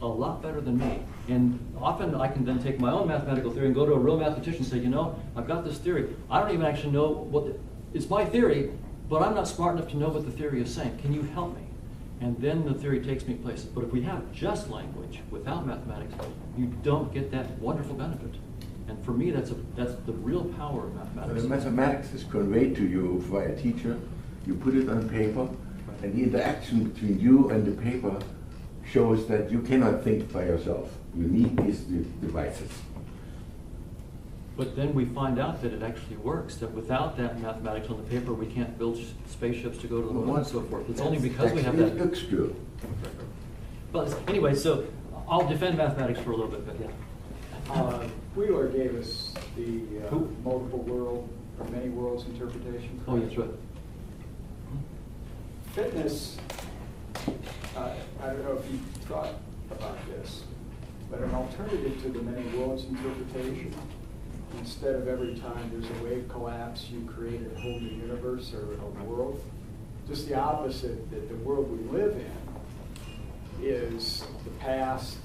a lot better than me. And often I can then take my own mathematical theory and go to a real mathematician and say, you know, I've got this theory. I don't even actually know it's my theory, but I'm not smart enough to know what the theory is saying. Can you help me? And then the theory takes me places. But if we have just language without mathematics, you don't get that wonderful benefit. And for me, that's the real power of mathematics. The mathematics is conveyed to you by a teacher. You put it on paper, and the interaction between you and the paper shows that you cannot think by yourself. You need these devices. But then we find out that it actually works, that without that mathematics on the paper, we can't build spaceships to go to the moon and so forth. It's only because we have that. It looks good. But anyway, so I'll defend mathematics for a little bit, but yeah. Wheeler gave us the Who? multiple world or many worlds interpretation. Oh, that's right. Fitness, I don't know if you thought about this, but an alternative to the many worlds interpretation, instead of every time there's a wave collapse, you create a whole new universe or a world, just the opposite, that the world we live in is the past,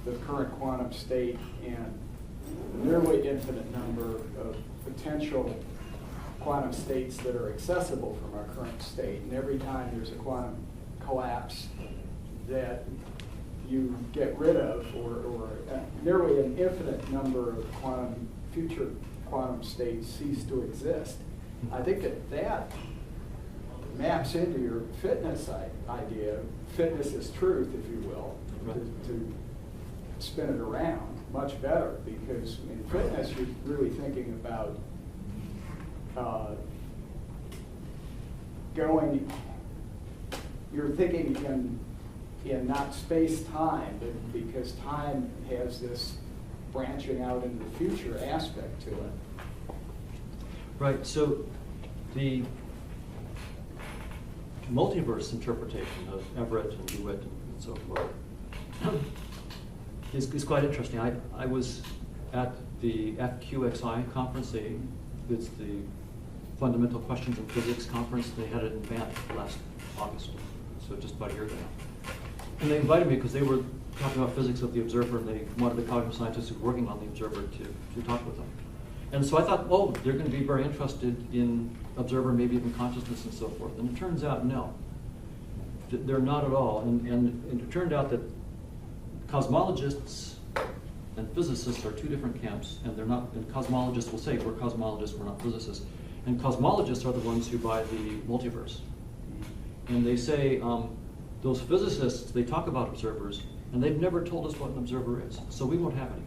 the current quantum state, and a nearly infinite number of potential quantum states that are accessible from our current state. And every time there's a quantum collapse that you get rid of, or nearly an infinite number of future quantum states cease to exist. I think that maps into your fitness idea. Fitness is truth, if you will, to spin it around much better, because in fitness you're really thinking about you're thinking in not space-time, but because time has this branching out into the future aspect to it. Right, so the multiverse interpretation of Everett and DeWitt and so forth is quite interesting. I was at the FQXI conference. It's the Fundamental Questions in Physics conference. They had it in Banff last August, so just about a year ago now. And they invited me because they were talking about physics of the observer, and they wanted the cognitive scientists who were working on the observer to talk with them. And so I thought, oh, they're going to be very interested in observer, maybe even consciousness and so forth. And it turns out, no, they're not at all. And it turned out that cosmologists and physicists are two different camps, and they're not. And cosmologists will say, we're cosmologists, we're not physicists. And cosmologists are the ones who buy the multiverse. And they say, those physicists, they talk about observers, and they've never told us what an observer is, so we won't have any.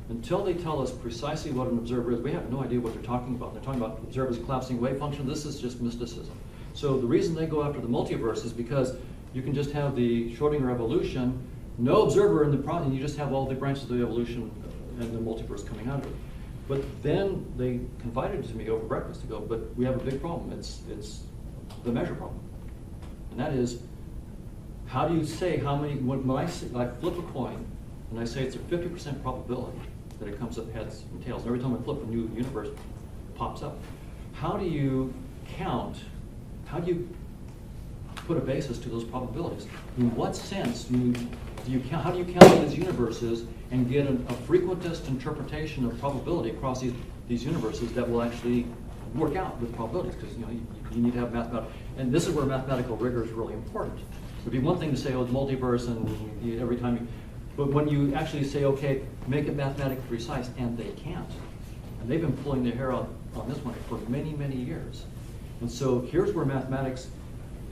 Until they tell us precisely what an observer is, we have no idea what they're talking about. They're talking about observers collapsing wave function. This is just mysticism. So the reason they go after the multiverse is because you can just have the Schrodinger evolution, no observer in the problem, and you just have all the branches of the evolution and the multiverse coming out of it. But then they confided to me over breakfast to go, but we have a big problem. It's the measure problem. And that is, how do you say how many, when I flip a coin, and I say it's a 50% probability that it comes up heads and tails, and every time I flip, a new universe pops up. How do you count, how do you put a basis to those probabilities? In what sense do you count, how do you count these universes and get a frequentist interpretation of probability across these universes that will actually work out with probabilities? Because you need to have mathematical, and this is where mathematical rigor is really important. It would be one thing to say, oh, it's multiverse, and every time you, but when you actually say, okay, make it mathematically precise, and they can't. And they've been pulling their hair out on this one for many, many years. And so here's where mathematics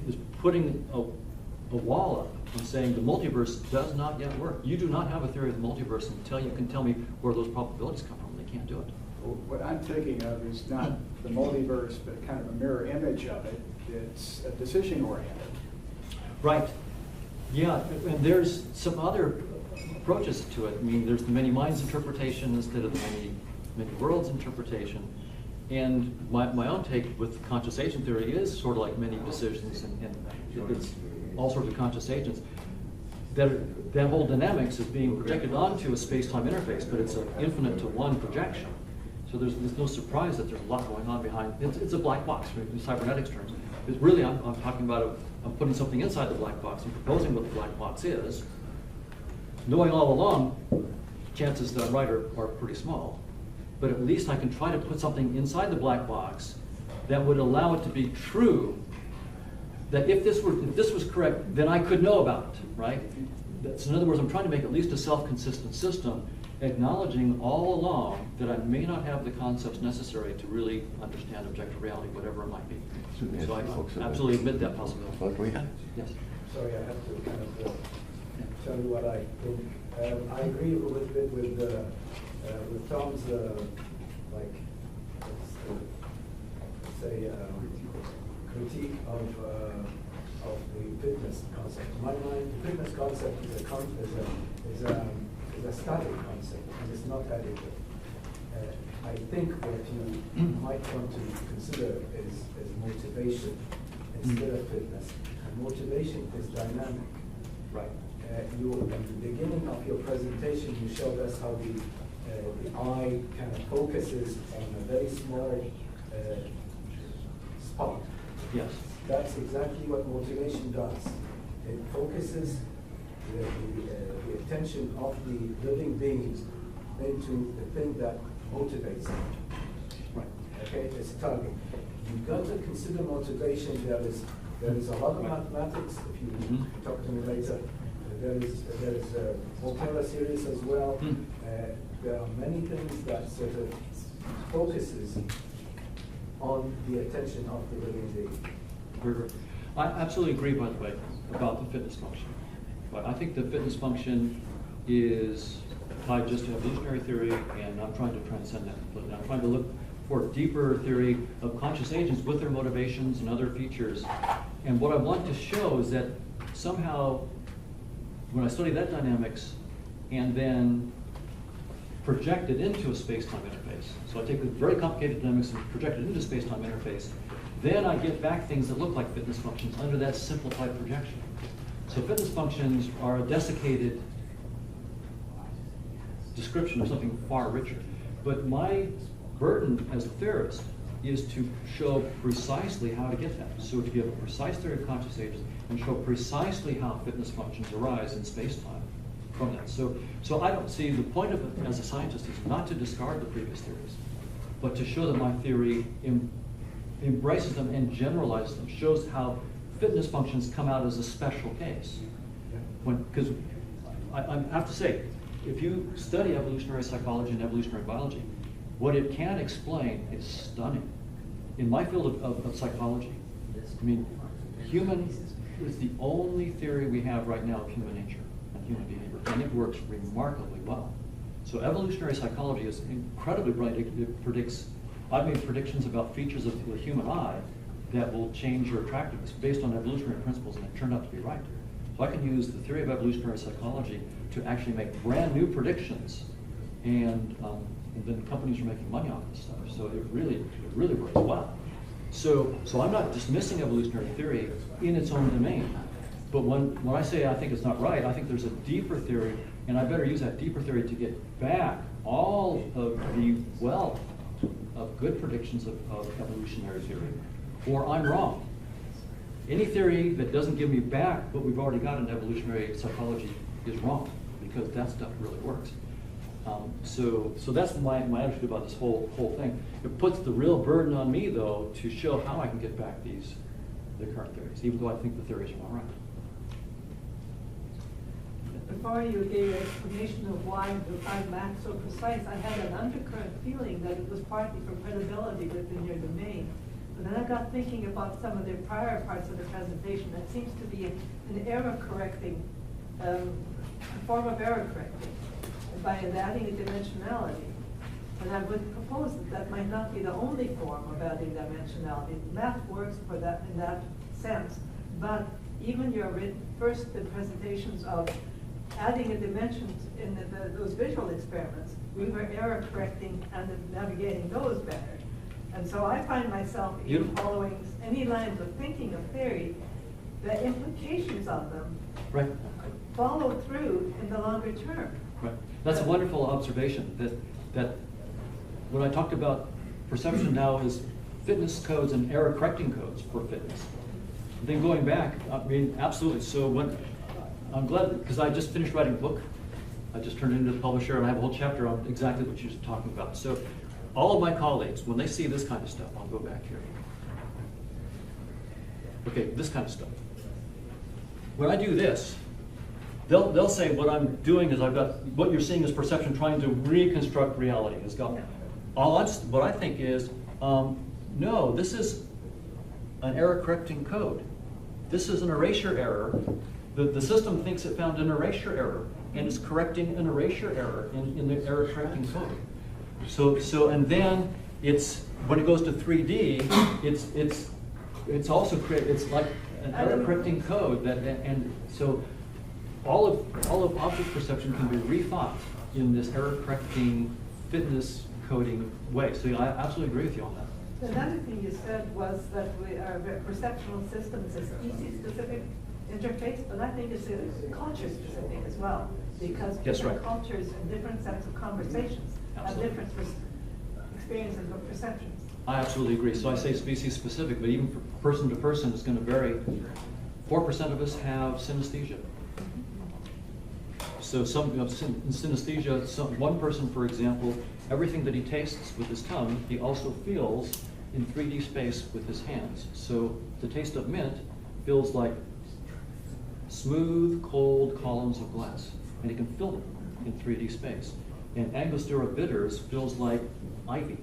is putting a wall up and saying the multiverse does not yet work. You do not have a theory of the multiverse until you can tell me where those probabilities come from. They can't do it. Well, what I'm thinking of is not the multiverse, but kind of a mirror image of it. It's decision-oriented. Right. Yeah, and there's some other approaches to it. I mean, there's the many minds interpretation instead of the many worlds interpretation. And my own take with conscious agent theory is sort of like many decisions, and it's all sorts of conscious agents. That whole dynamics is being projected onto a space-time interface, but it's an infinite to one projection. So there's no surprise that there's a lot going on behind. It's a black box in cybernetics terms. It's really, I'm talking about I'm putting something inside the black box and proposing what the black box is. Knowing all along, chances that I'm right are pretty small. But at least I can try to put something inside the black box that would allow it to be true, that if this was correct, then I could know about it, right? So in other words, I'm trying to make at least a self-consistent system, acknowledging all along that I may not have the concepts necessary to really understand objective reality, whatever it might be. So I absolutely admit that possibility. Yes. Sorry, I have to kind of tell you what I think. I agree a little bit with Tom's, like, let's say, critique of the fitness concept. In my mind, the fitness concept is a static concept, and it's not adequate. I think what you might want to consider is motivation instead of fitness. And motivation is dynamic. Right. At the beginning of your presentation, you showed us how the eye kind of focuses on a very small spot. Yes. That's exactly what motivation does. It focuses the attention of the living beings into the thing that motivates them. Right. Okay, it's a target. You've got to consider motivation. There is a lot of mathematics. If you talk to me later, there is Volterra series as well. There are many things that sort of focuses on the attention of the living being. I absolutely agree, by the way, about the fitness function. But I think the fitness function is tied just to evolutionary theory, and I'm trying to transcend that completely. I'm trying to look for deeper theory of conscious agents with their motivations and other features. And what I want to show is that somehow, when I study that dynamics and then project it into a space-time interface, so I take the very complicated dynamics and project it into a space-time interface, then I get back things that look like fitness functions under that simplified projection. So fitness functions are a desiccated description of something far richer. But my burden as a theorist is to show precisely how to get that. So to give a precise theory of conscious agents and show precisely how fitness functions arise in space-time from that. So I don't see the point of it as a scientist is not to discard the previous theories, but to show that my theory embraces them and generalizes them, shows how fitness functions come out as a special case. Because I have to say, if you study evolutionary psychology and evolutionary biology, what it can explain is stunning. In my field of psychology, I mean, human is the only theory we have right now of human nature and human behavior, and it works remarkably well. So evolutionary psychology is incredibly brilliant. It predicts, I've made predictions about features of the human eye that will change your attractiveness based on evolutionary principles, and it turned out to be right. So I can use the theory of evolutionary psychology to actually make brand new predictions, and then companies are making money off this stuff. So it really works well. So I'm not dismissing evolutionary theory in its own domain, but when I say I think it's not right, I think there's a deeper theory, and I better use that deeper theory to get back all of the wealth of good predictions of evolutionary theory, or I'm wrong. Any theory that doesn't give me back what we've already got in evolutionary psychology is wrong, because that stuff really works. So that's my attitude about this whole thing. It puts the real burden on me, though, to show how I can get back the current theories, even though I think the theories are all right. Before you gave your explanation of why you find math so precise, I had an undercurrent feeling that it was partly for credibility within your domain. But then I got thinking about some of the prior parts of the presentation. That seems to be an error correcting, a form of error correcting by adding a dimensionality. And I would propose that might not be the only form of adding dimensionality. Math works for that in that sense, but even your first presentations of adding a dimension in those visual experiments, we were error correcting and navigating those better. And so I find myself in following any lines of thinking of theory, the implications of them follow through in the longer term. Right. That's a wonderful observation, that when I talked about perception now is fitness codes and error correcting codes for fitness. And then going back, I mean, absolutely. So I'm glad, because I just finished writing a book. I just turned it into the publisher, and I have a whole chapter on exactly what you're talking about. So all of my colleagues, when they see this kind of stuff, I'll go back here. Okay, this kind of stuff. When I do this, they'll say what I'm doing is I've got, what you're seeing is perception trying to reconstruct reality. It's got, what I think is, no, this is an error correcting code. This is an erasure error. The system thinks it found an erasure error, and it's correcting an erasure error in the error correcting code. So and then it's, when it goes to 3D, it's also it's like an error correcting code and so all of object perception can be rethought in this error correcting fitness coding way. So I absolutely agree with you on that. Another thing you said was that our perceptual systems is species-specific interface, but I think it's culture-specific as well, because different cultures and different sets of conversations have different experiences of perceptions. I absolutely agree. So I say species-specific, but even person to person, it's going to vary. 4% of us have synesthesia. So some, in synesthesia, one person, for example, everything that he tastes with his tongue, he also feels in 3D space with his hands. So the taste of mint feels like smooth, cold columns of glass, and he can feel them in 3D space. And Angostura bitters feels like ivy,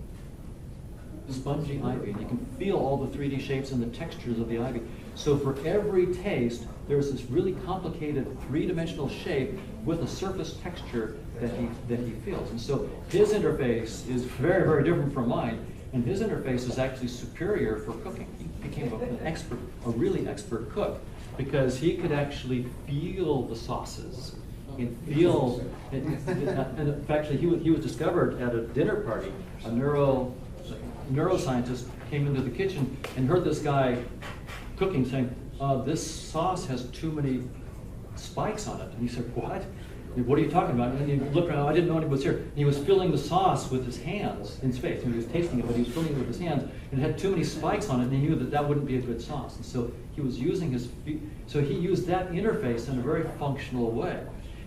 spongy ivy, and you can feel all the 3D shapes and the textures of the ivy. So for every taste, there's this really complicated three-dimensional shape with a surface texture that he feels. And so his interface is very, very different from mine, and his interface is actually superior for cooking. He became an expert, a really expert cook, because he could actually feel the sauces and feel, and actually he was discovered at a dinner party. A neuroscientist came into the kitchen and heard this guy cooking saying, this sauce has too many spikes on it. And he said, what? What are you talking about? And he looked around, I didn't know he was here. And he was filling the sauce with his hands in space. And he was tasting it, but he was filling it with his hands. And it had too many spikes on it, and he knew that that wouldn't be a good sauce. And so he was using his feet. So he used that interface in a very functional way.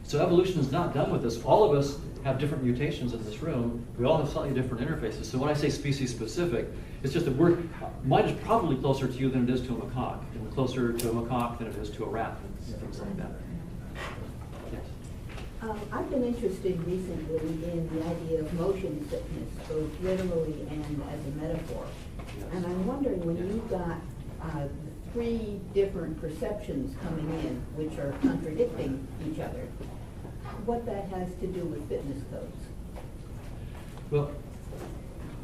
So evolution is not done with this. All of us have different mutations in this room. We all have slightly different interfaces. So when I say species specific, it's just that mine is probably closer to you than it is to a macaque, and closer to a macaque than it is to a rat, and things like that. Yes. I've been interested recently in the idea of motion sickness, both literally and as a metaphor. And I'm wondering, when you've got three different perceptions coming in, which are contradicting each other, what that has to do with fitness codes. Well,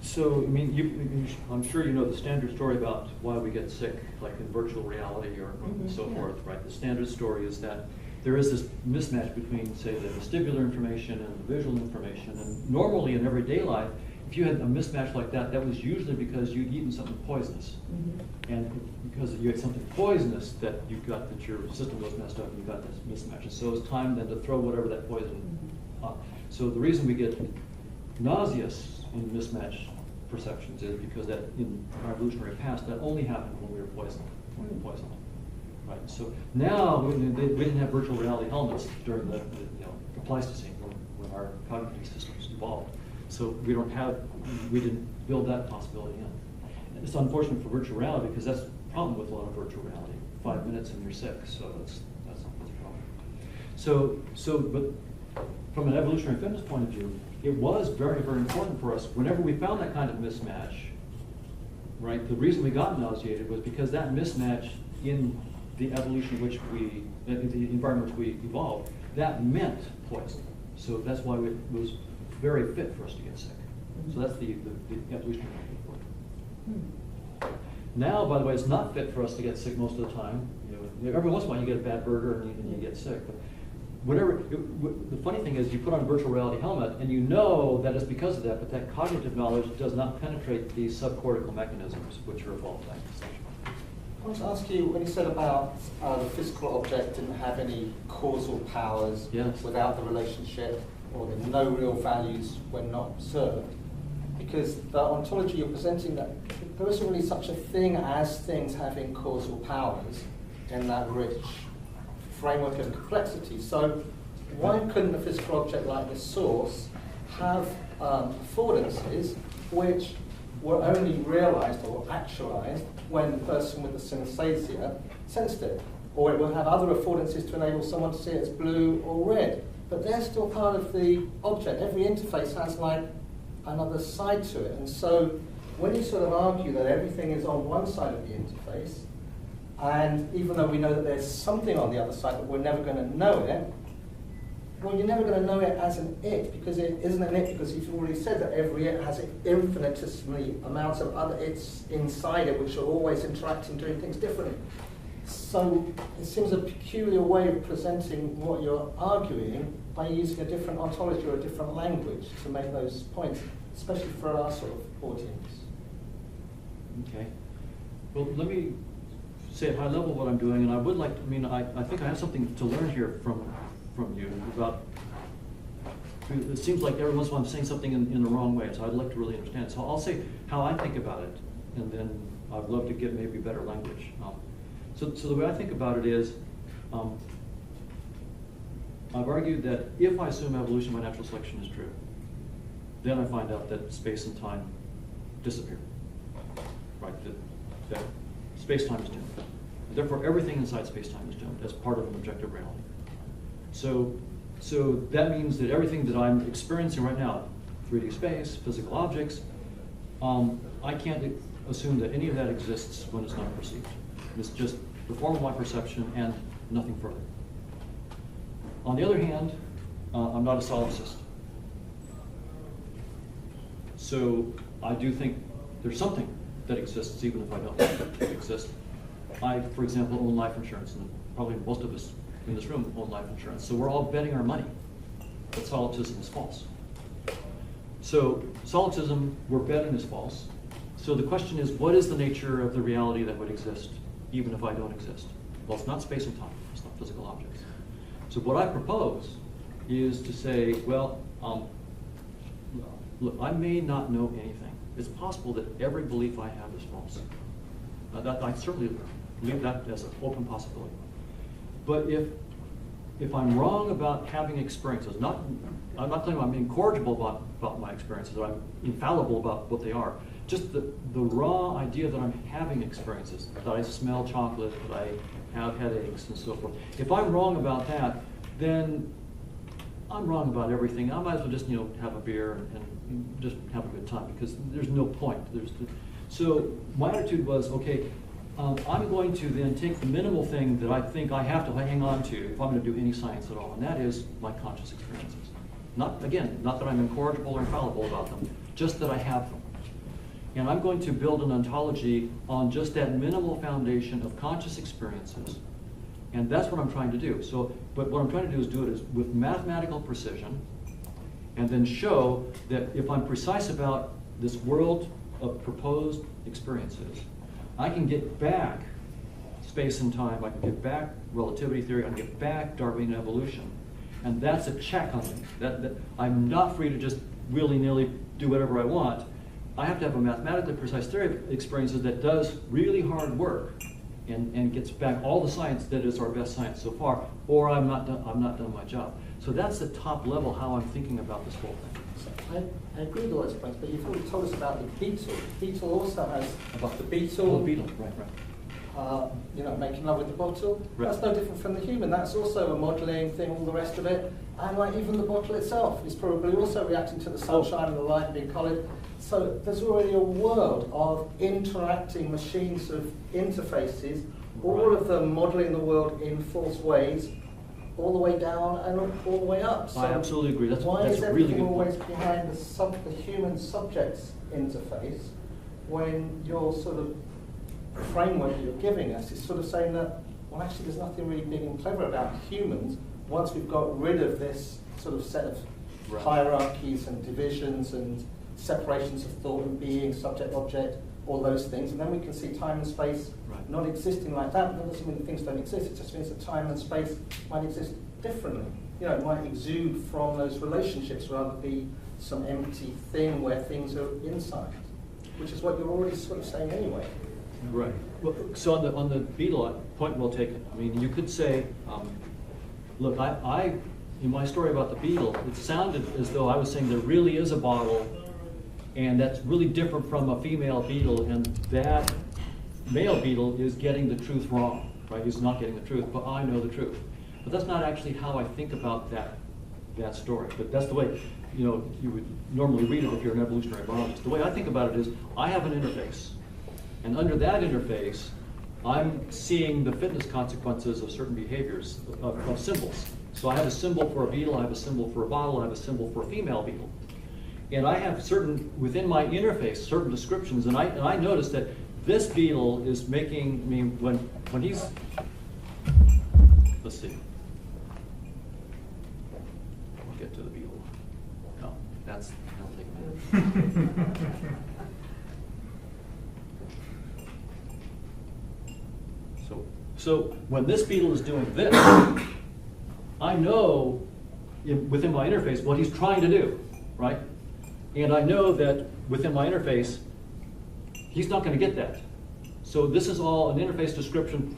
so, I mean, I'm sure you know the standard story about why we get sick, like in virtual reality or so forth, right? The standard story is that there is this mismatch between, say, the vestibular information and the visual information. And normally in everyday life, if you had a mismatch like that, that was usually because you'd eaten something poisonous. And because you had something poisonous that you got, that your system was messed up and you got this mismatch. And so it's time then to throw whatever that poison up. So the reason we get nauseous in mismatch perceptions is because that in our evolutionary past, that only happened when we were poisoned. Right. So now we didn't have virtual reality helmets during the Pleistocene when our cognitive systems evolved. So we didn't build that possibility in. And it's unfortunate for virtual reality because that's the problem with a lot of virtual reality. 5 minutes and you're sick, so that's a problem. But from an evolutionary fitness point of view, it was very, very important for us whenever we found that kind of mismatch, right? The reason we got nauseated was because that mismatch in the evolution in which the environment in which we evolved, that meant poison. So that's why it was very fit for us to get sick. So that's the evolutionary report. Now, by the way, it's not fit for us to get sick most of the time. Every once in a while you get a bad burger and you get sick. But the funny thing is you put on a virtual reality helmet and you know that it's because of that, but that cognitive knowledge does not penetrate these subcortical mechanisms which are involved in that. I want to ask you, when you said about the physical object didn't have any causal powers without the relationship, or the no real values when not observed, because the ontology you're presenting, that there isn't really such a thing as things having causal powers in that rich framework and complexity. So why couldn't a physical object like the source have affordances which were only realized or actualized when the person with the synesthesia sensed it? Or it will have other affordances to enable someone to see it as blue or red. But they're still part of the object. Every interface has like another side to it. And so when you sort of argue that everything is on one side of the interface, and even though we know that there's something on the other side, but we're never going to know it, well, you're never going to know it as an it, because it isn't an it, because you've already said that every it has infinitesimally amounts of other its inside it, which are always interacting, doing things differently. So it seems a peculiar way of presenting what you're arguing by using a different ontology or a different language to make those points, especially for our sort of audience. Okay. Well, let me say at high level what I'm doing, and I would like to, I think I have something to learn here from you about, it seems like every once in a while I'm saying something in the wrong way, so I'd like to really understand it. So I'll say how I think about it, and then I'd love to get maybe better language. So the way I think about it is, I've argued that if I assume evolution by natural selection is true, then I find out that space and time disappear. Right? That space-time is doomed. Therefore, everything inside space-time is doomed as part of an objective reality. So that means that everything that I'm experiencing right now, 3D space, physical objects, I can't assume that any of that exists when it's not perceived. It's just the form of my perception and nothing further. On the other hand, I'm not a solipsist. So I do think there's something that exists even if I don't exist. I, for example, own life insurance, and probably most of us in this room own life insurance. So we're all betting our money that solipsism is false. So solipsism, we're betting, is false. So the question is, what is the nature of the reality that would exist even if I don't exist? Well, it's not space and time. It's not physical objects. So what I propose is to say, well, look, I may not know anything. It's possible that every belief I have is false. That I certainly leave that as an open possibility. But if I'm wrong about having experiences, I'm not claiming I'm incorrigible about my experiences, or I'm infallible about what they are. Just the raw idea that I'm having experiences, that I smell chocolate, that I have headaches, and so forth. If I'm wrong about that, then I'm wrong about everything. I might as well just have a beer and just have a good time, because there's no point. So my attitude was, okay, I'm going to then take the minimal thing that I think I have to hang on to if I'm going to do any science at all, and that is my conscious experiences. Not that I'm incorrigible or infallible about them, just that I have them. And I'm going to build an ontology on just that minimal foundation of conscious experiences. And that's what I'm trying to do. But what I'm trying to do is with mathematical precision, and then show that if I'm precise about this world of proposed experiences, I can get back space and time, I can get back relativity theory, I can get back Darwinian evolution. And that's a check on me. That I'm not free to just willy-nilly do whatever I want. I have to have a mathematically precise theory of experiences that does really hard work and gets back all the science that is our best science so far, or I'm not done my job. So that's the top level how I'm thinking about this whole thing. So I agree with all those points, but you've already told us about the beetle. The beetle also has about the beetle. Oh, beetle, right. Making love with the bottle. Right. That's no different from the human. That's also a modelling thing, all the rest of it. And like even the bottle itself is probably also reacting to the sunshine and the light and being coloured. So there's already a world of interacting machines of interfaces, all of them modelling the world in false ways, all the way down and all the way up. So I absolutely agree. That's why is a really everything good always point. behind the human subject's interface when your sort of framework that you're giving us is sort of saying that, well, actually there's nothing really big and clever about humans once we've got rid of this sort of set of hierarchies and divisions and separations of thought and being, subject, object, all those things, and then we can see time and space not existing like that. That doesn't mean that things don't exist, it just means that time and space might exist differently. It might exude from those relationships rather than be some empty thing where things are inside, which is what you're already sort of saying anyway. Right. Well, so on the beetle, point well taken. I mean, you could say, look, I in my story about the beetle, it sounded as though I was saying there really is a bottle, and that's really different from a female beetle, and that male beetle is getting the truth wrong, right? He's not getting the truth, but I know the truth. But that's not actually how I think about that story. But that's the way you would normally read it if you're an evolutionary biologist. The way I think about it is, I have an interface. And under that interface, I'm seeing the fitness consequences of certain behaviors, of symbols. So I have a symbol for a beetle, I have a symbol for a bottle, I have a symbol for a female beetle. And I have within my interface, certain descriptions, and I notice that this beetle is making me, when he's, let's see. We'll get to the beetle. No, that'll take a minute. So when this beetle is doing this, I know within my interface what he's trying to do, right? And I know that within my interface, he's not going to get that. So this is all an interface description.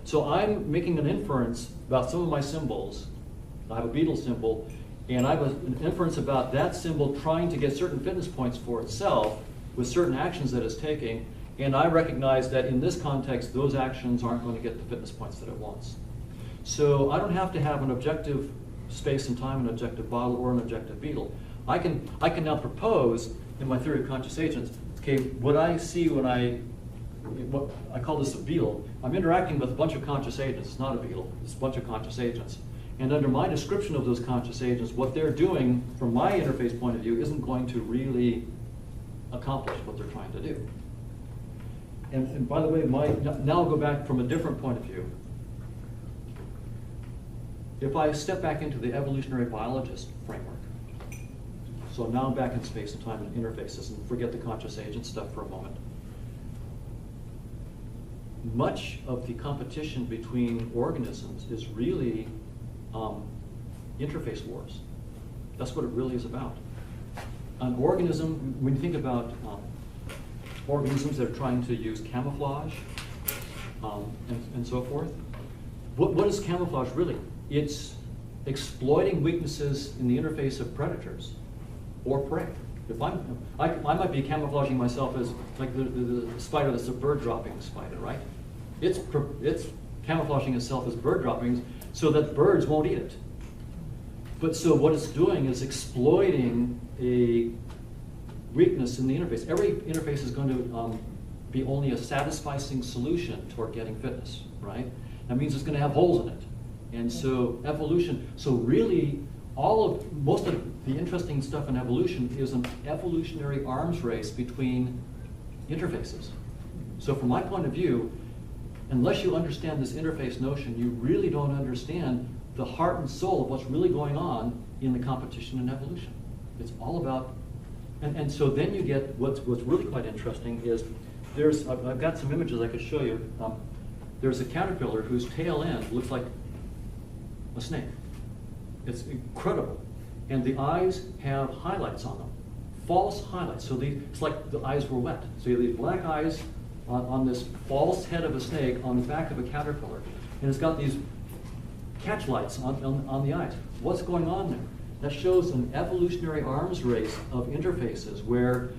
So I'm making an inference about some of my symbols I have a beetle symbol, and I have an inference about that symbol trying to get certain fitness points for itself with certain actions that it's taking, and I recognize that in this context, those actions aren't going to get the fitness points that it wants. So I don't have to have an objective space and time, an objective bottle, or an objective beetle. I can now propose in my theory of conscious agents, okay, what I see when what I call this a beetle, I'm interacting with a bunch of conscious agents. It's not a beetle, it's a bunch of conscious agents. And under my description of those conscious agents, what they're doing from my interface point of view isn't going to really accomplish what they're trying to do. And by the way, now I'll go back from a different point of view. If I step back into the evolutionary biologist framework, so now I'm back in space and time and interfaces, and forget the conscious agent stuff for a moment. Much of the competition between organisms is really interface wars. That's what it really is about. An organism, when you think about organisms that are trying to use camouflage and so forth, what is camouflage really? It's exploiting weaknesses in the interface of predators or prey. If I might be camouflaging myself as like the spider that's a bird dropping spider, right? It's camouflaging itself as bird droppings so that birds won't eat it. But so what it's doing is exploiting a weakness in the interface. Every interface is going to be only a satisficing solution toward getting fitness, right? That means it's going to have holes in it. And so evolution, so really most of the interesting stuff in evolution is an evolutionary arms race between interfaces. So from my point of view, unless you understand this interface notion, you really don't understand the heart and soul of what's really going on in the competition in evolution. It's all about, and so then you get what's really quite interesting is I've got some images I could show you. There's a caterpillar whose tail end looks like a snake. It's incredible. And the eyes have highlights on them, false highlights. So it's like the eyes were wet. So you have these black eyes on this false head of a snake on the back of a caterpillar. And it's got these catch lights on the eyes. What's going on there? That shows an evolutionary arms race of interfaces where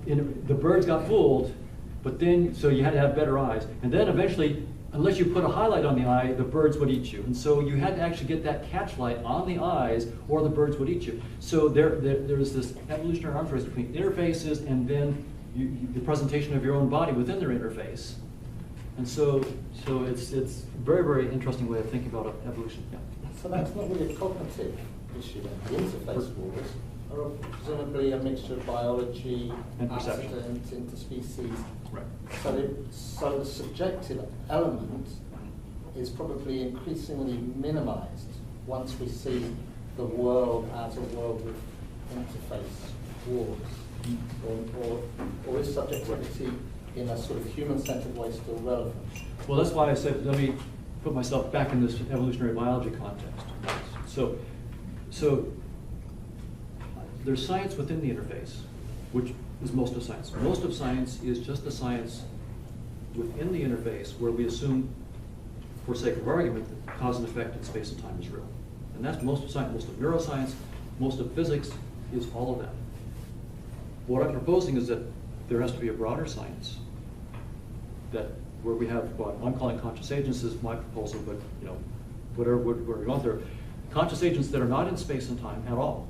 the birds got fooled, but then, so you had to have better eyes. And then eventually, unless you put a highlight on the eye, the birds would eat you. And so you had to actually get that catch light on the eyes or the birds would eat you. So there's this evolutionary arms race between interfaces and then the presentation of your own body within their interface. And so it's a very, very interesting way of thinking about evolution. Yeah. So that's not really a cognitive issue then. The interface wars are presumably a mixture of biology, and perception, accident, interspecies. Right. So the subjective element is probably increasingly minimized once we see the world as a world with interface wars. Or is subjectivity in a sort of human-centered way still relevant? Well, that's why I said, let me put myself back in this evolutionary biology context. So there's science within the interface, which is most of science. Most of science is just a science within the interface where we assume, for sake of argument, that cause and effect in space and time is real. And that's most of science, most of neuroscience, most of physics is all of that. What I'm proposing is that there has to be a broader science that where we have what I'm calling conscious agents is my proposal, but whatever we're going through, conscious agents that are not in space and time at all.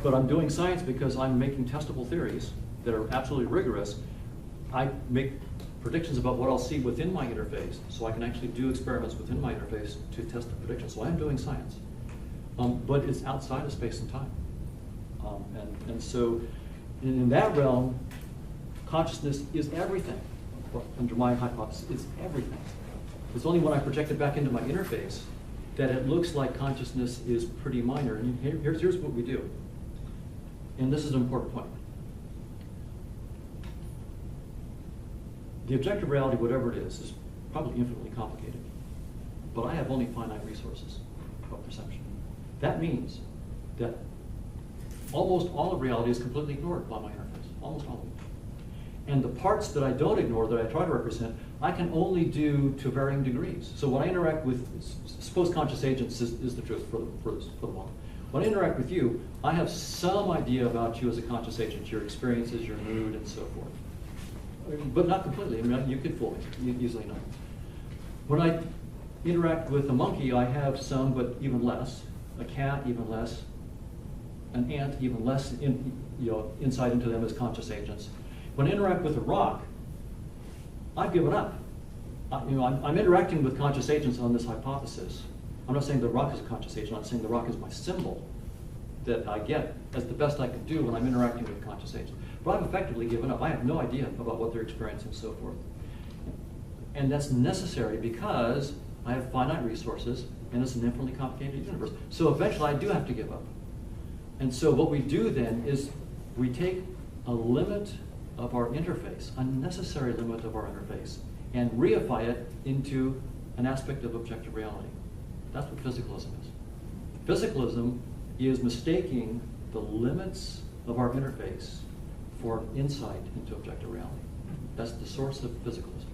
But I'm doing science because I'm making testable theories that are absolutely rigorous. I make predictions about what I'll see within my interface, so I can actually do experiments within my interface to test the predictions. So I'm doing science, but it's outside of space and time. And so in that realm, consciousness is everything. Under my hypothesis, it's everything. It's only when I project it back into my interface that it looks like consciousness is pretty minor. And here's what we do. And this is an important point. The objective reality, whatever it is probably infinitely complicated. But I have only finite resources of perception. That means that almost all of reality is completely ignored by my interface. Almost all of it. And the parts that I don't ignore, that I try to represent, I can only do to varying degrees. So when I interact with, suppose conscious agents is the truth for the moment. When I interact with you, I have some idea about you as a conscious agent, your experiences, your mood, and so forth. But not completely. I mean, you could fool me, usually not. When I interact with a monkey, I have some, but even less. A cat, even less. An ant, even less insight into them as conscious agents. When I interact with a rock, I've given up. I'm interacting with conscious agents on this hypothesis. I'm not saying the rock is a conscious agent. I'm saying the rock is my symbol that I get as the best I can do when I'm interacting with conscious agents. But I've effectively given up. I have no idea about what they're experiencing and so forth. And that's necessary because I have finite resources and it's an infinitely complicated universe. So eventually I do have to give up. And so what we do then is we take a limit of our interface, a necessary limit of our interface, and reify it into an aspect of objective reality. That's what physicalism is. Physicalism is mistaking the limits of our interface for insight into objective reality. That's the source of physicalism.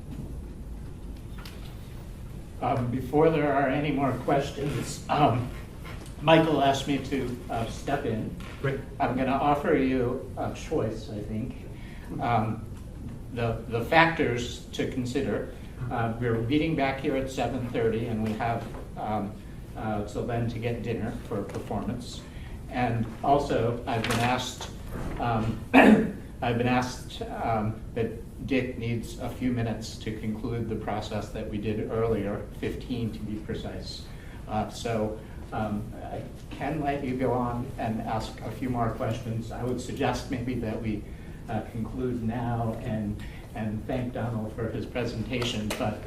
Before there are any more questions, Michael asked me to step in. Great. I'm going to offer you a choice, I think. The factors to consider. We're meeting back here at 7:30, and we have till then to get dinner for performance. And also, I've been asked that Dick needs a few minutes to conclude the process that we did earlier, 15 to be precise. So I can let you go on and ask a few more questions. I would suggest maybe that we conclude now and thank Donald for his presentation. But